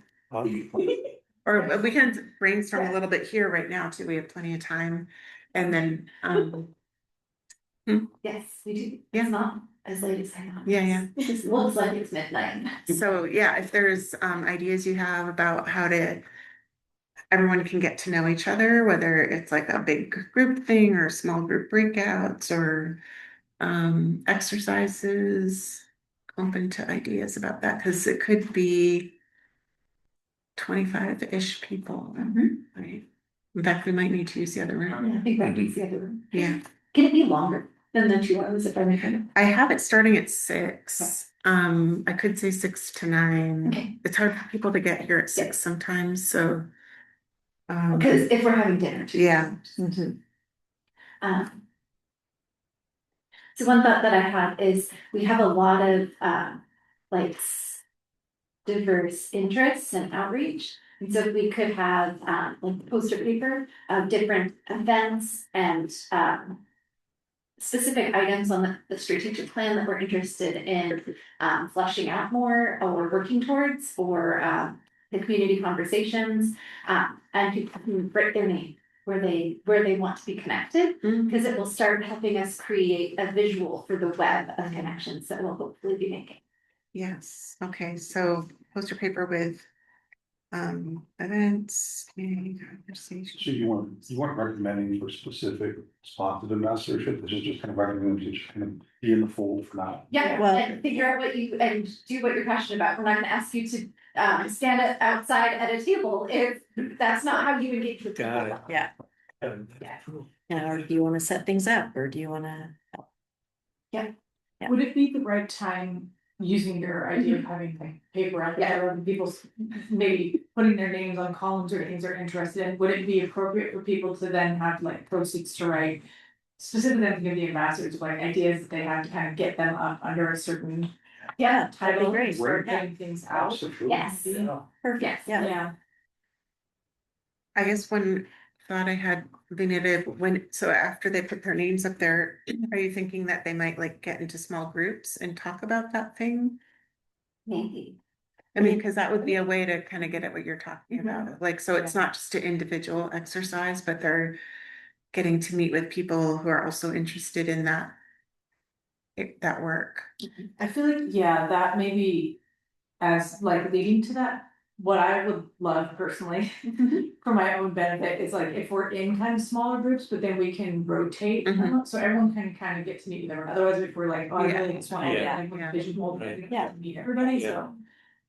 Or we can brainstorm a little bit here right now too. We have plenty of time. And then, Yes, we do. Yeah. It's not as late as I know. Yeah. It looks like it's midnight. So yeah, if there's ideas you have about how to everyone can get to know each other, whether it's like a big group thing or small group breakouts or exercises, open to ideas about that, because it could be 25-ish people, right? In fact, we might need to use the other room. I think that means the other room. Yeah. Can it be longer than the 2 hours if I make it? I have it starting at 6. I could say 6 to 9. Okay. It's hard for people to get here at 6 sometimes, so. Because if we're having dinner too. Yeah. So one thought that I had is we have a lot of like diverse interests and outreach. And so we could have like poster paper of different events and specific items on the strategic plan that we're interested in fleshing out more or working towards, or the community conversations, and people can write their name where they want to be connected, because it will start helping us create a visual for the web of connections that we'll hopefully be making. Yes, okay, so poster paper with events, community So conversations. you weren't recommending for specific spots of ambassadorship, this is just kind of recommending to just kind of be in the fold for now. Yeah, Well- and figure out what you, and do what you're passionate about. We're not gonna ask you to stand outside at a table if that's not how you engage with people. Got it. Yeah. Yeah. Or do you wanna set things up, or do you wanna? Yeah. Would it be the right time, using your idea of having like paper out there and people's maybe putting their names on columns or things they're interested in, would it be appropriate for people to then have like proceeds to write? Specifically to give the ambassadors like ideas that they have to kind of get them up under a certain Yeah, that'd be title, great. start Yeah. getting things out. Absolutely. Yes. Perfect, yeah. Yeah. I guess one thought I had been so after they put their names up there, are you thinking that they might like get into small groups and talk about that thing? Maybe. I mean, because that would be a way to kind of get at what you're talking Mhm. about, like, so it's not just an individual exercise, but they're getting to meet with people who are also interested in that work. I feel like, yeah, that maybe as like leading to that, what I would love personally for my own benefit is like if we're in kind of smaller groups, but then we can rotate. Mhm. So everyone can kind of get to meet with everyone. Otherwise, if we're like, oh, I Yeah. really just want to Yeah. get like Yeah. visual, Right. Yeah. meet everybody, Yeah. so.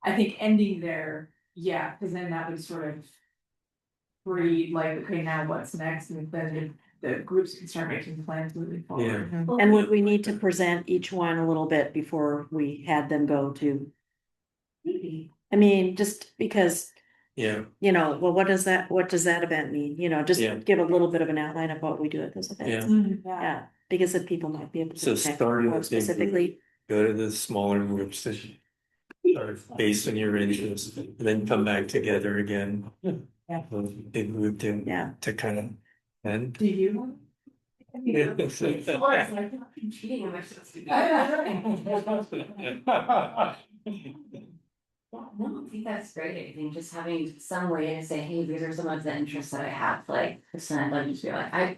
I think ending there, yeah, because then that would sort of breed like, okay, now what's next, and then the groups can start making plans moving forward. Mhm. And would we need to present each one a little bit before we had them go to? Maybe. I mean, just because, Yeah, well, what does that event mean? Just Yeah. give a little bit of an outline of what we do at those events. yeah. Yeah, because then people might be able to. So connect starting more with big group. specifically, go to the smaller groups that are based on your interests, and then come back together again. Yeah. Big group Yeah. to kind of, and. Do you? No, I think that's great. I think just having some way to say, hey, these are some of the interests that I have, like, listen, I'd like to be like, I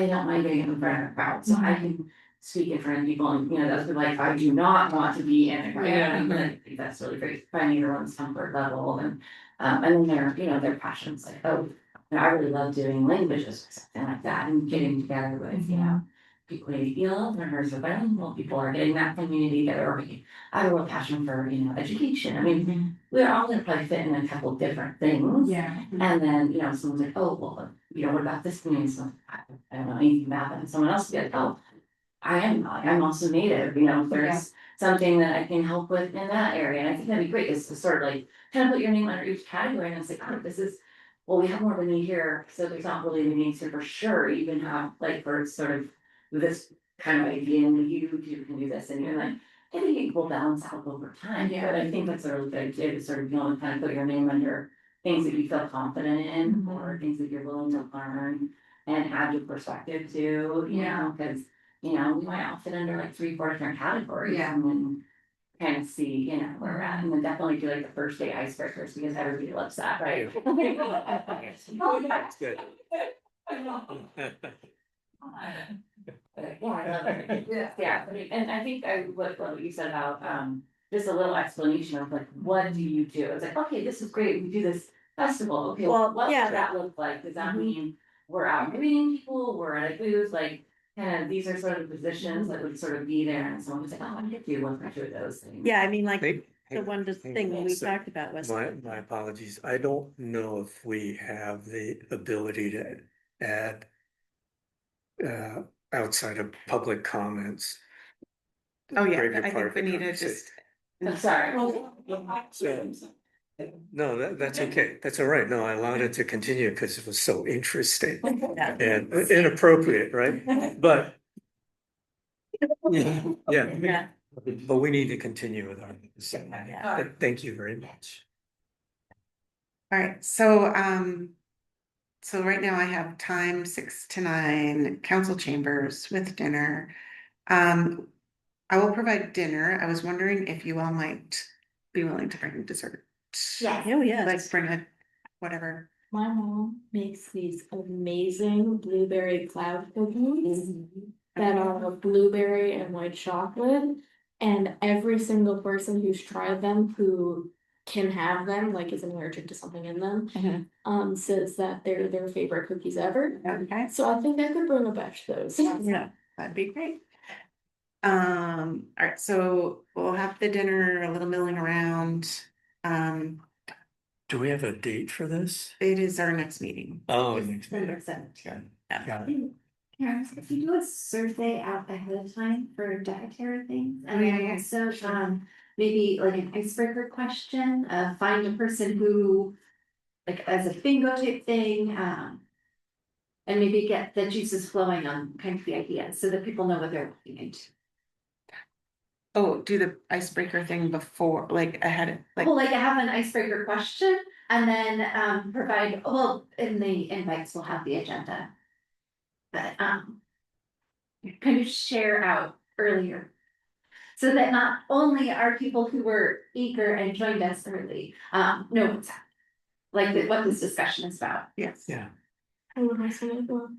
don't mind getting in front of a crowd, so I can speak in front of people, and, you know, those are like, I do not want to be in a crowd. Yeah. And I think that's really great, finding everyone's comfort level, and then their passions, like, oh, I really love doing languages or something like that, and getting together with, you know, people maybe feel learners or bilingual people are getting that community together, or I have a real passion for, you know, education. I mean, we're all gonna probably fit in a couple different things. Yeah. And then, you know, someone's like, oh, well, you know, what about this community? So I don't know anything about that. And someone else will be like, oh, I'm also native, you know, if there's something that I can help with in that area. And I think that'd be great, is to sort of like, kind of put your name under each category and say, oh, this is, well, we have more of a need here, so there's not really a need to, for sure, even have, like, for sort of this kind of idea, and you can do this, and you're like, I think it will balance out over time, Yeah. but I think that's a really good idea to sort of, you know, kind of put your name under things that you feel confident in, or things that you're willing to learn and add your perspective to, you know, because, you know, we might all fit under like 3-4 different categories. Yeah. And then kind of see, you know, where we're at, and then definitely do like the first day icebreakers, because everybody loves that, right? That's good. Yeah, I love it. Yeah, and I think what you said about, just a little explanation of like, what do you do? It's like, okay, this is great, we do this festival, okay, Well, what yeah. does that look like? Does that mean we're out meeting people, we're at a booth, like, kind of, these are sort of positions that would sort of be there, and someone was like, oh, I could do one or two of those things. Yeah, I mean, like, Hey, the one thing that we talked about was. My apologies. I don't know if we have the ability to add outside of public comments. Oh, yeah, Greater I part think we of the need to conversation. just, I'm sorry. No, that's okay. That's all right. No, I allowed it to continue because it was so interesting and inappropriate, right? But yeah, Yeah. but we need to continue with our. Thank you very much. all right, so right now I have time 6 to 9, council chambers with dinner. I will provide dinner. I was wondering if you all might be willing to bring dessert. Yes. Oh, yeah. Like bring a, whatever. My mom makes these amazing blueberry cloud cookies that are blueberry and white chocolate. And every single person who's tried them, who can have them, like isn't allergic to something in them, says that they're their favorite cookies ever. Okay, So I think I could bring a batch of those. yeah, that'd be great. All right, so we'll have the dinner, a little milling around. Do we have a date for this? It is our next meeting. Oh, next December meeting. 17th. Got it. Karen, if you do a survey out ahead of time for dietary things, and yeah, then yeah. also, maybe like an icebreaker question, find a person who, like, as a bingo type thing, and maybe get the juices flowing on kind of the ideas, so that people know what they're looking into. Oh, do the icebreaker thing before, like ahead of, like, Well, like I have an icebreaker question, and then, provide, well, in the invites, we'll have the agenda. But, kind of share out earlier. So that not only are people who were eager and joined us early, know what's happening. Like what this discussion is about. yes. Yeah. I would also like an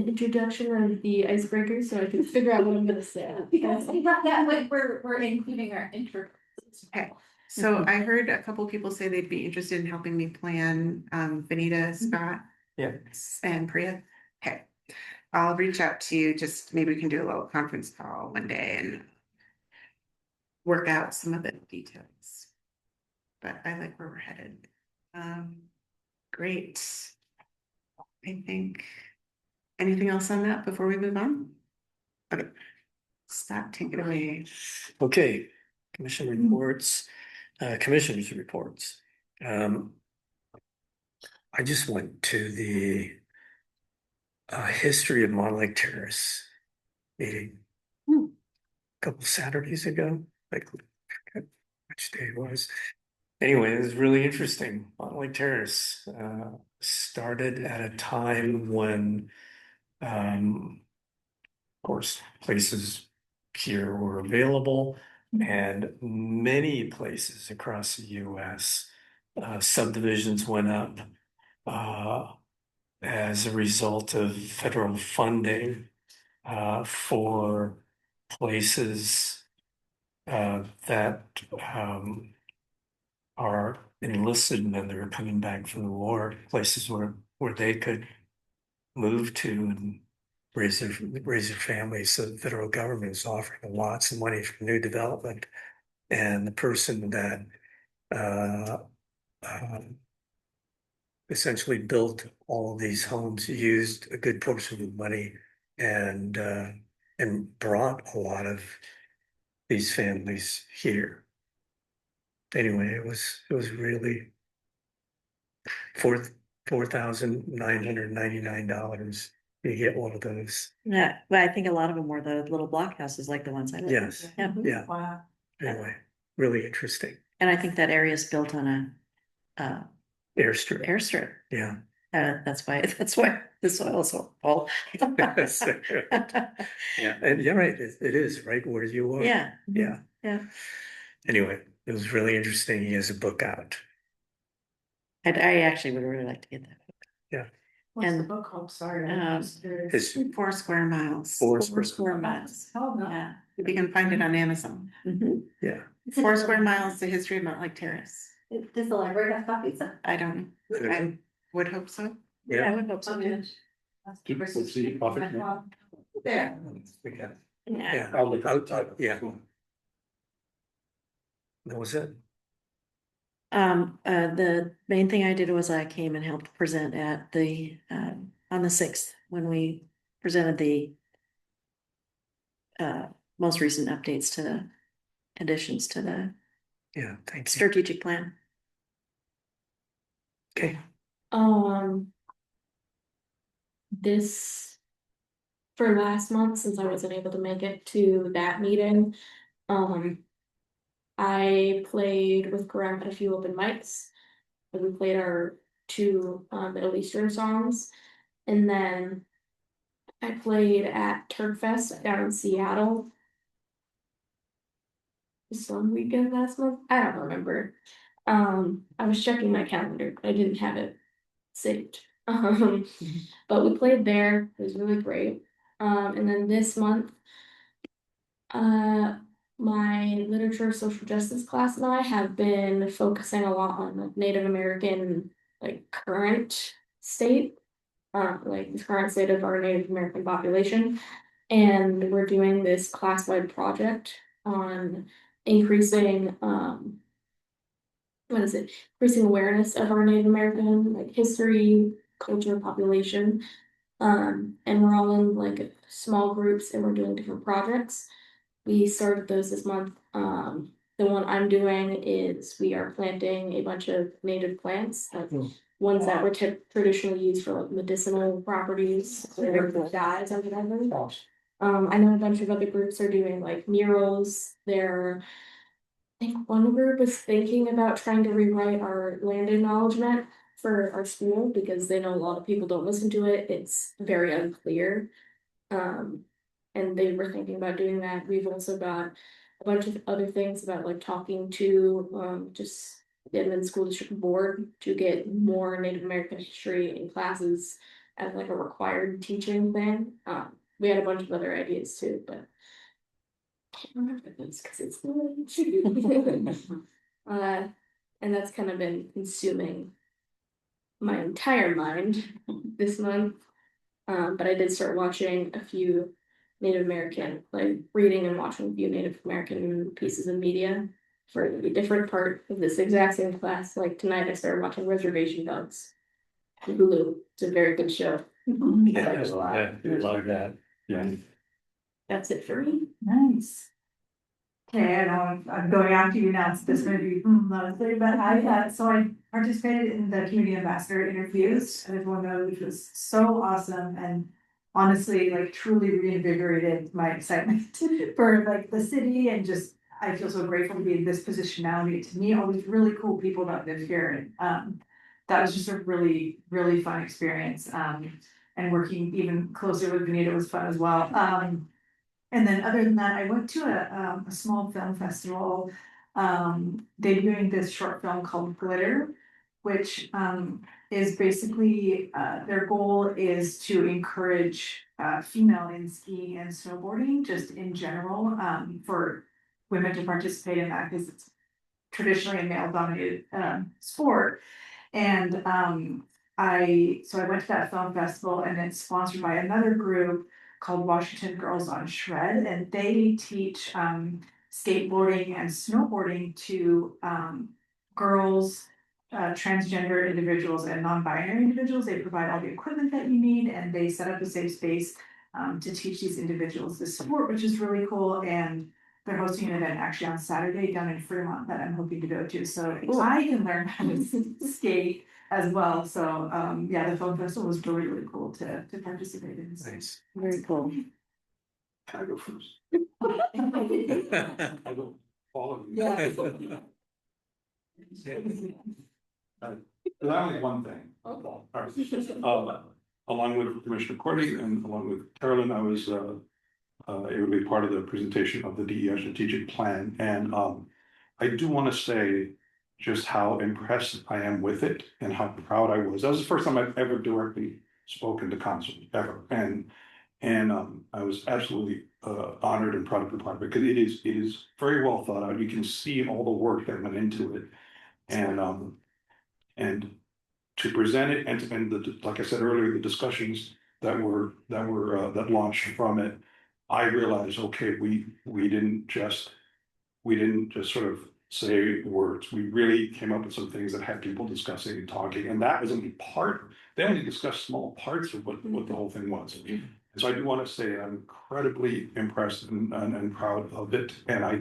introduction of the icebreaker so I can figure out what I'm gonna say. Because we're including our intro. Okay. So I heard a couple people say they'd be interested in helping me plan, Benita, Scott. Yeah. And Priya. Okay. I'll reach out to you, just maybe we can do a little conference call one day and work out some of the details. But I like where we're headed. Great. I think, anything else on that before we move on? Okay. Stop, take it away. Okay, commission reports, commissioners reports. I just went to the history of Mountlake Terrace meeting. couple Saturdays ago, like which day it was. Anyway, it was really interesting. Mountlake Terrace started at a time when, of course, places here were available, and many places across the US, subdivisions went up as a result of federal funding for places that are enlisted men that are coming back from the war, places where they could move to and raise their families. So the federal government is offering lots of money for new development. And the person that uh, um, essentially built all of these homes used a good portion of the money and brought a lot of these families here. Anyway, it was really $4,999. You get one of those. Yeah, but I think a lot of them were the little block houses like the ones I live in. Yes. Yeah. Yeah. Wow. Anyway, really interesting. And I think that area is built on a Airstrip. airstrip. Yeah. That's why the soil is so full. Yeah, and you're right. It is right where you are. Yeah. Yeah. Yeah. Anyway, it was really interesting. He has a book out. I actually would really like to get that. What's the And, book called? Sorry. His 4 square miles. 4 square miles. Oh, no. Yeah, you can find it on Amazon. Mhm. yeah. 4 square miles, the history of Mountlake Terrace. Does the library have copies? I don't know. I would hope so. Yeah, I would hope so too. Let's see, profit. There. We got it. Yeah. Yeah. Yeah. That was it. The main thing I did was I came and helped present at the, on the 6th, when we presented the most recent updates to the additions to the Yeah. Thank you. strategic plan. Okay. This for last month, since I wasn't able to make it to that meeting, I played with Graham at a few open mics. We played our 2 Middle Eastern songs, and then I played at Turk Fest down in Seattle. Some weekend last month. I don't remember. I was checking my calendar, but I didn't have it saved. But we played there. It was really great. And then this month, my literature social justice class and I have been focusing a lot on like Native American like current state, like the current state of our Native American population. And we're doing this class-wide project on increasing increasing awareness of our Native American like history, culture, population. And we're all in like small groups and we're doing different projects. We started those this month. The one I'm doing is we are planting a bunch of native plants, like ones that were traditionally used for like medicinal properties or dyes or whatever. I know a bunch of other groups are doing like murals. I think one group is thinking about trying to rewrite our land acknowledgement for our school because they know a lot of people don't listen to it. It's very unclear. And they were thinking about doing that. We've also got a bunch of other things about like talking to just the Edmond School District Board to get more Native American history in classes as like a required teaching thing. We had a bunch of other ideas too, but I can't remember those because it's late. And that's kind of been consuming my entire mind this month. But I did start watching a few Native American, like reading and watching a few Native American pieces of media for a different part of this exact same class. Like tonight, I started watching Reservation Dogs on Hulu. It's a very good show. Yeah, I love that. Yeah. That's it for me. Nice. Okay, I know I'm going after you now, so this may be monthly, but I participated in the community ambassador interviews at one which was so awesome, and honestly, like truly reinvigorated my excitement for like the city and just, I feel so grateful to be in this position now and get to meet all these really cool people that live here and, that was just a really, really fun experience, and working even closer with Benita was fun as well. And then other than that, I went to a small film festival, debuting this short film called Glitter, which, is basically, their goal is to encourage, female in skiing and snowboarding, just in general, for women to participate in that, because it's traditionally a male dominated, sport. And, so I went to that film festival and it's sponsored by another group called Washington Girls on Shred, and they teach, skateboarding and snowboarding to, girls, transgender individuals and non-binary individuals. They provide all the equipment that you need and they set up a safe space, to teach these individuals this sport, which is really cool. And they're hosting an event actually on Saturday down in Fremont that I'm hoping to go to, so I can learn how to skate as well. So, yeah, the film festival was really, really cool to participate in. Nice. Very cool. Can I go first? I go follow you. But only one thing. Okay. All right. Along with Commissioner Cordy and along with Carolyn, I was able to be part of the presentation of the DEI strategic plan. And I do want to say just how impressed I am with it and how proud I was. That was the first time I've ever directly spoken to council ever. And I was absolutely honored and proud to be part of it, because it is very well thought out. You can see all the work that went into it. And to present it and like I said earlier, the discussions that launched from it, I realized, okay, we didn't just sort of say words. We really came up with some things that had people discussing and talking, and that was only part. They only discussed small parts of what the whole thing was. And so I do want to say I'm incredibly impressed and proud of it. And I,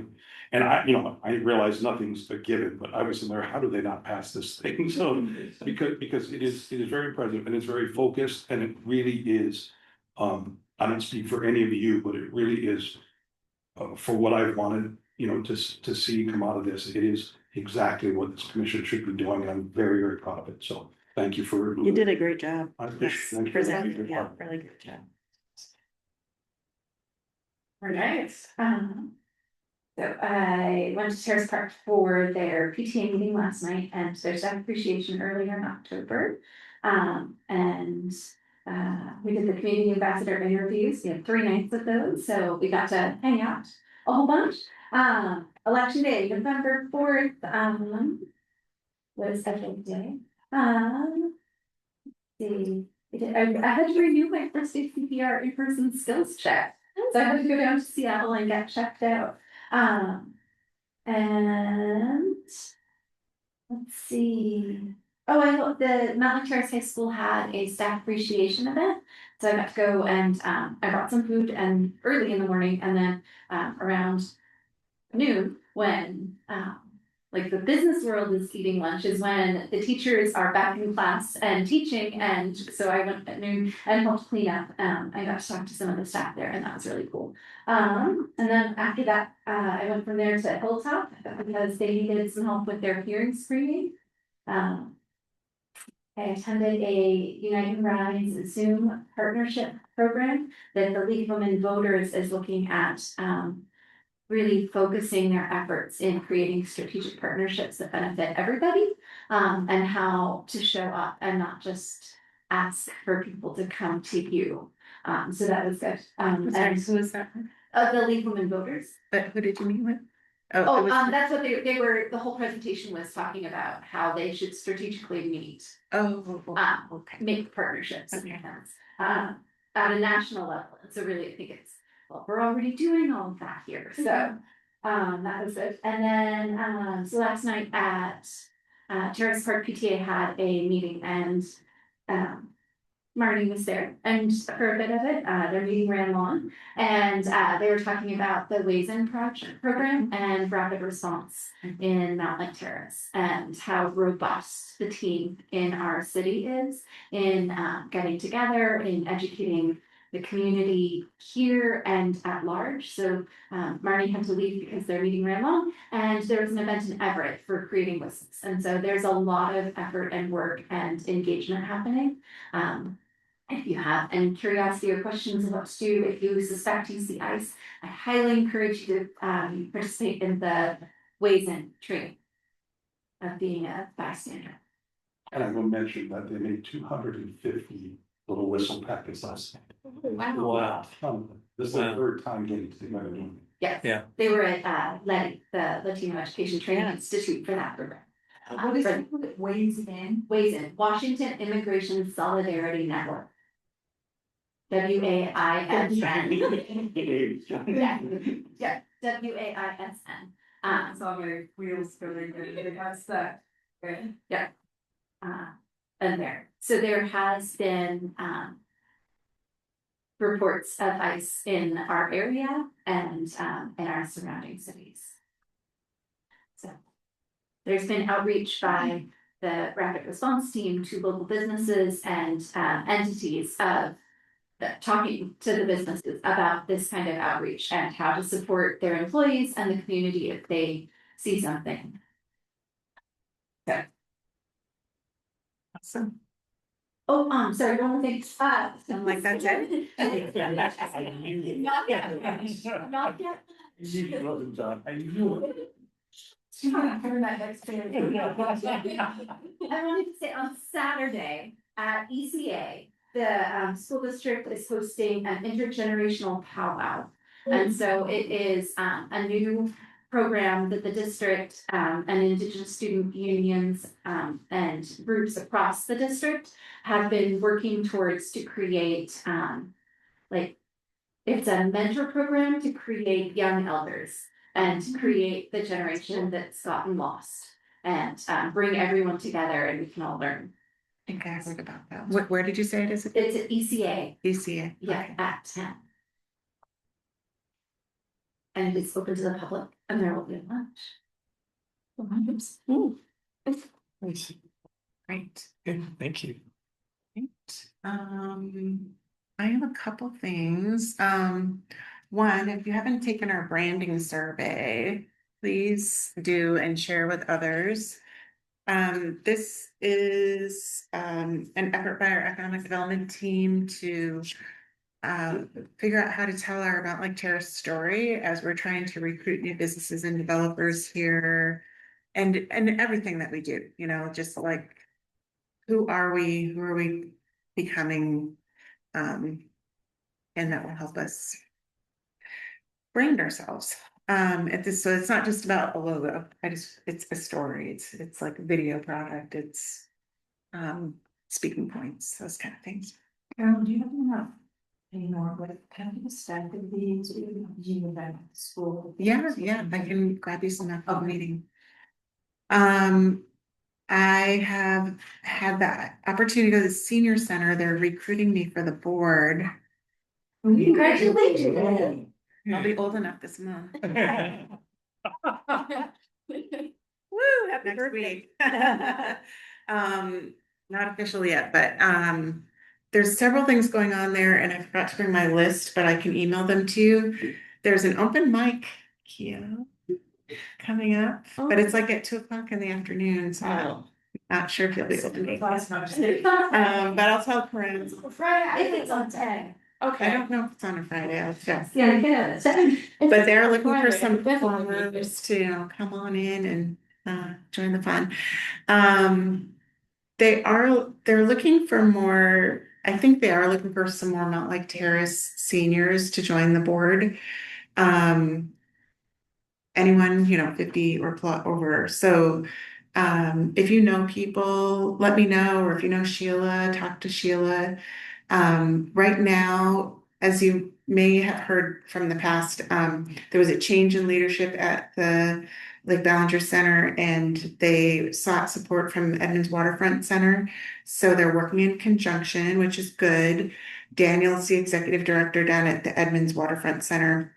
I realize nothing's a given, but I was in there, how do they not pass this thing? So, because it is very impressive and it's very focused and it really is, I don't speak for any of you, but it really is, for what I've wanted, to see come out of this. It is exactly what this commission should be doing. And I'm very, very proud of it. So thank you for. You did a great job. Thank Yes, you. presenting, yeah, really good job. Very nice. So I went to Terrace Park for their PTA meeting last night and their staff appreciation earlier in October. We did the community ambassador interviews. We had 3 nights of those, so we got to hang out a whole bunch. Election day, November 4th, was special day. I had to renew my first day CPR in-person skills check. So I had to go down to Seattle and get checked out. And let's see. Oh, I hope the Mountlake Terrace High School had a staff appreciation event. So I got to go and I brought some food and early in the morning, and then around noon when like the business world is eating lunch is when the teachers are back in class and teaching. And so I went at noon and helped clean up. I got to talk to some of the staff there, and that was really cool. And then after that, I went from there to Hilltop because they needed some help with their hearing screening. I attended a United Rise Zoom partnership program that the League of Women Voters is looking at, really focusing their efforts in creating strategic partnerships that benefit everybody, and how to show up and not just ask for people to come to you. So that was good. Sorry, who was that? The League of Women Voters. But who did you meet with? Oh, that's what they were, the whole presentation was talking about how they should strategically meet, Okay. make partnerships. Okay. At a national level. And so really, I think it's, well, we're already doing all of that here. So, that was it. And then, so last night at, Terrace Park PTA had a meeting, and, Marty was there, and for a bit of it, their meeting ran long, and they were talking about the Ways In program and rapid response in Mountlake Terrace, and how robust the team in our city is in getting together, in educating the community here and at large. So Marnie had to leave because their meeting ran long, and there was an event in Everett for creating whistles. And so there's a lot of effort and work and engagement happening. If you have any curiosity or questions about Stu, if you suspect you see ice, I highly encourage you to participate in the Ways In training of being a bystander. And I will mention that they made 250 little whistle packets last night. Wow. This is the third time getting together. Yes. Yeah. They were at LETI, the Latino Education Training Institute, for that program. What is it? Ways In? Ways In, Washington Immigration Solidarity Network. WAISN. Yeah, WAISN. It's all very wheels really good. That's that. Good. Yeah. And there, so there has been, reports of ice in our area and, in our surrounding cities. So there's been outreach by the rapid response team to local businesses and, entities of talking to the businesses about this kind of outreach and how to support their employees and the community if they see something. Okay. Awesome. Oh, sorry, one more thing. I'm like, that's it? Not yet. Not yet. I wanted to say on Saturday at ECA, the school district is hosting an intergenerational powwow. And so it is a new program that the district and Indigenous student unions and groups across the district have been working towards to create like, it's a mentor program to create young elders and to create the generation that's gotten lost and bring everyone together and we can all learn. I think I heard about that. Where did you say it is? It's at ECA, ECA. yeah, Okay. at 10. And it's open to the public and there will be a lunch. Ooh, Nice. great. Good, thank you. Great. I have a couple things. One, if you haven't taken our branding survey, please do and share with others. This is an effort by our economic development team to figure out how to tell our Mountlake Terrace story as we're trying to recruit new businesses and developers here, and everything that we do, you know, just like who are we becoming, and that will help us brand ourselves. So it's not just about a logo. It's a story. It's like a video product. It's speaking points, those kind of things. Carol, do you have enough anymore with kind of the staff of these, you about school? Yeah, I can grab you some after the Okay. meeting. I have had that opportunity to go to the senior center. They're recruiting me for the board. Congratulations. I'll be old enough this month. Woo, happy next week. Not official yet, but there's several things going on there and I forgot to bring my list, but I can email them to you. There's an open mic here coming up, but it's like at 2:00 in the afternoon, so I'm not sure if you'll be able to make it. But I'll tell Corinne. Friday, if it's on 10. Okay, I don't know if it's on a Friday, I'll check. Yeah, yeah. But they're looking for some performers to, you know, come on in and join the fun. They're looking for more, I think they are looking for some more Mountlake Terrace seniors to join the board. Anyone, you know, 50 or plus over. So if you know people, let me know, or if you know Sheila, talk to Sheila. Right now, as you may have heard from the past, there was a change in leadership at the Lake Ballinger Center and they sought support from Edmonds Waterfront Center. So they're working in conjunction, which is good. Daniel's the executive director down at the Edmonds Waterfront Center.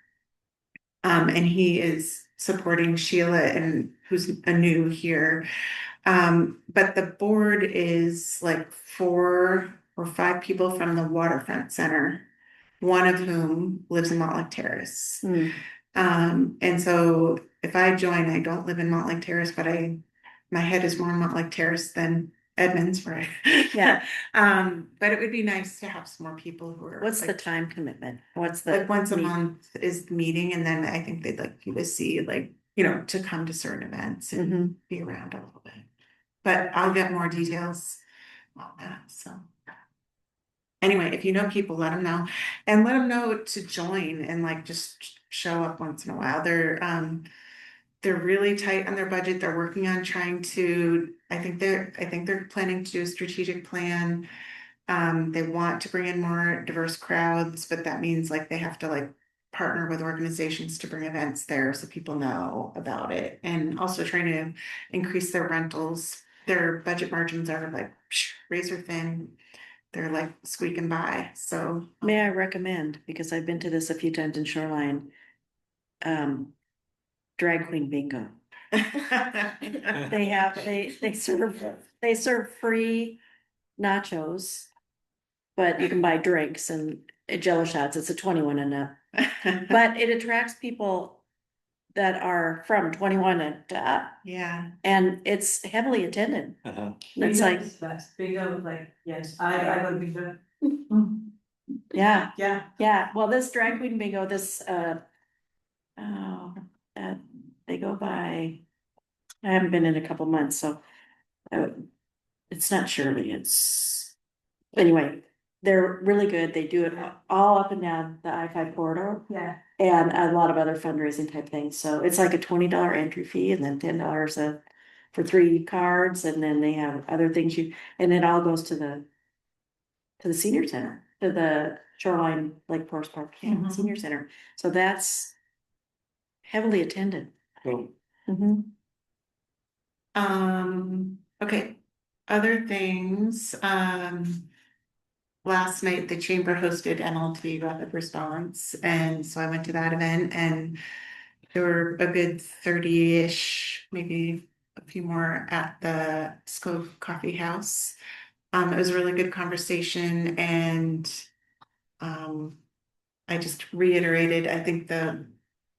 And he is supporting Sheila and who's a new here. But the board is like 4 or 5 people from the Waterfront Center. one of whom lives in Mountlake Terrace. Hmm. And so if I join, I don't live in Mountlake Terrace, but my head is more in Mountlake Terrace than Edmonds, right? Yeah. But it would be nice to have some more people who are. What's the like, time commitment? What's the? Like once a meet- month is the meeting, and then I think they'd like you to see, like, to come to certain events and Mhm. be around a little bit. But I'll get more details on that, so. Anyway, if you know people, let them know, and let them know to join and like just show up once in a while. They're really tight on their budget. They're working on trying to, I think they're planning to do a strategic plan. They want to bring in more diverse crowds, but that means like they have to like partner with organizations to bring events there so people know about it, and also trying to increase their rentals. Their budget margins are like razor thin. They're like squeaking by, so. May I recommend, because I've been to this a few times in Shoreline, drag queen bingo. They serve free nachos, but you can buy drinks and Jello shots. It's a 21 and up. But it attracts people that are from 21 and up, Yeah, and it's heavily attended. It's like, Bingo, like, yes, I go to bingo. yeah, yeah. yeah. Well, this drag queen bingo, they go by. I haven't been in a couple months, so it's not Shirley. It's anyway. They're really good. They do it all up and down the I-5 corridor. Yeah. And a lot of other fundraising type things. So it's like a $20 entry fee and then $10 for 3 cards. And then they have other things and it all goes to the senior center, to the Shoreline Lake Forest Park Senior Center. So that's heavily attended. Cool. Mhm. Okay, other things, last night the chamber hosted MLT Rapid Response, and so I went to that event, and there were a good 30-ish, maybe a few more at the Scove Coffee House. It was a really good conversation, and I just reiterated, I think the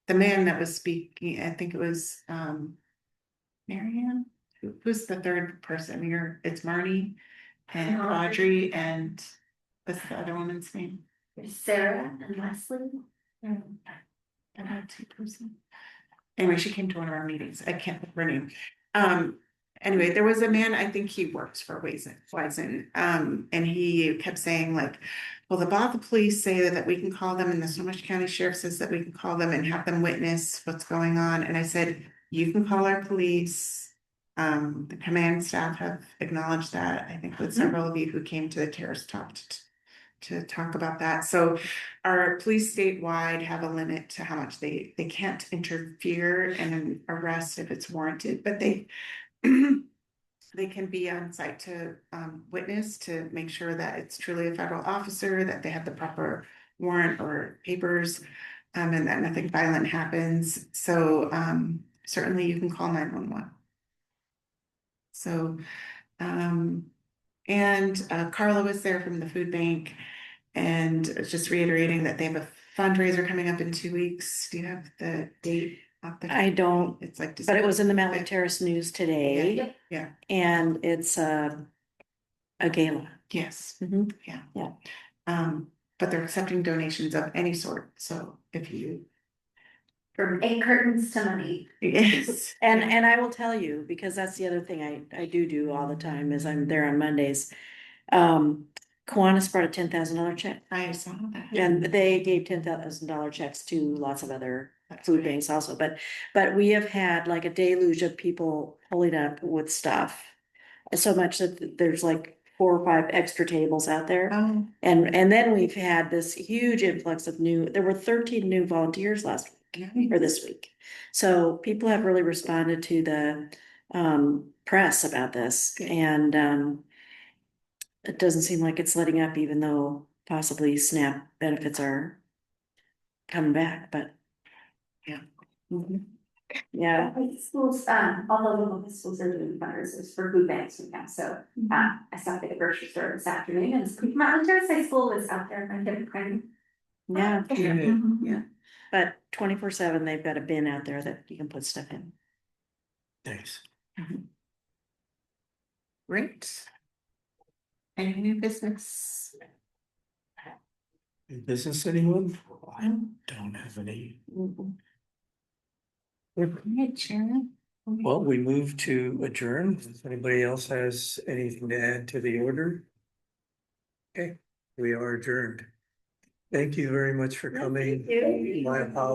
man that was speaking, I think it was Marianne, who's the third person? It's Marnie and Audrey, and what's the other woman's name? Sarah and Leslie. I had 2 person. Anyway, she came to one of our meetings. I can't remember her name. Anyway, there was a man, I think he works for Wisen, and he kept saying like, well, the Bothell police say that we can call them, and the Snohomish County Sheriff says that we can call them and have them witness what's going on. And I said, you can call our police. The command staff have acknowledged that. I think with several of you who came to the Terrace talked to talk about that. So our police statewide have a limit to how much they can't interfere in an arrest if it's warranted, but they they can be on site to witness to make sure that it's truly a federal officer, that they have the proper warrant or papers, and that nothing violent happens. So certainly you can call 911. So and Carla was there from the food bank, and just reiterating that they have a fundraiser coming up in 2 weeks. Do you have the date? I don't, It's like, but it was in the Mountlake 5th. Terrace News today. Yeah. And it's a gala. Yes. Mhm. Yeah. Yeah. But they're accepting donations of any sort. So if you. From egg curtains to money. Yes. And I will tell you, because that's the other thing I do all the time is I'm there on Mondays. Kiwanis brought a $10,000 check. I saw that. And they gave $10,000 checks to lots of other food banks also, but we have had like a deluge of people pulling up with stuff. So much that there's like 4 or 5 extra tables out there. Oh. And then we've had this huge influx of there were 13 new volunteers last week or this week. So people have really responded to the press about this, and it doesn't seem like it's letting up, even though possibly SNAP benefits are coming back, but yeah. Mm-hmm. Yeah. Schools, all the local schools are doing fundraisers for food banks right now, so, I stopped at the grocery store this afternoon, and Mountain Terrace High School was out there, my kid, Yeah, Mhm. yeah, but 24/7, they've got a bin out there that you can put stuff in. Thanks. Great. Any new business? New business, anyone? I don't have any. Right, Sharon? Well, we move to adjourn. If anybody else has anything to add to the order? Okay, we are adjourned. Thank you very much for coming. you. My apologies.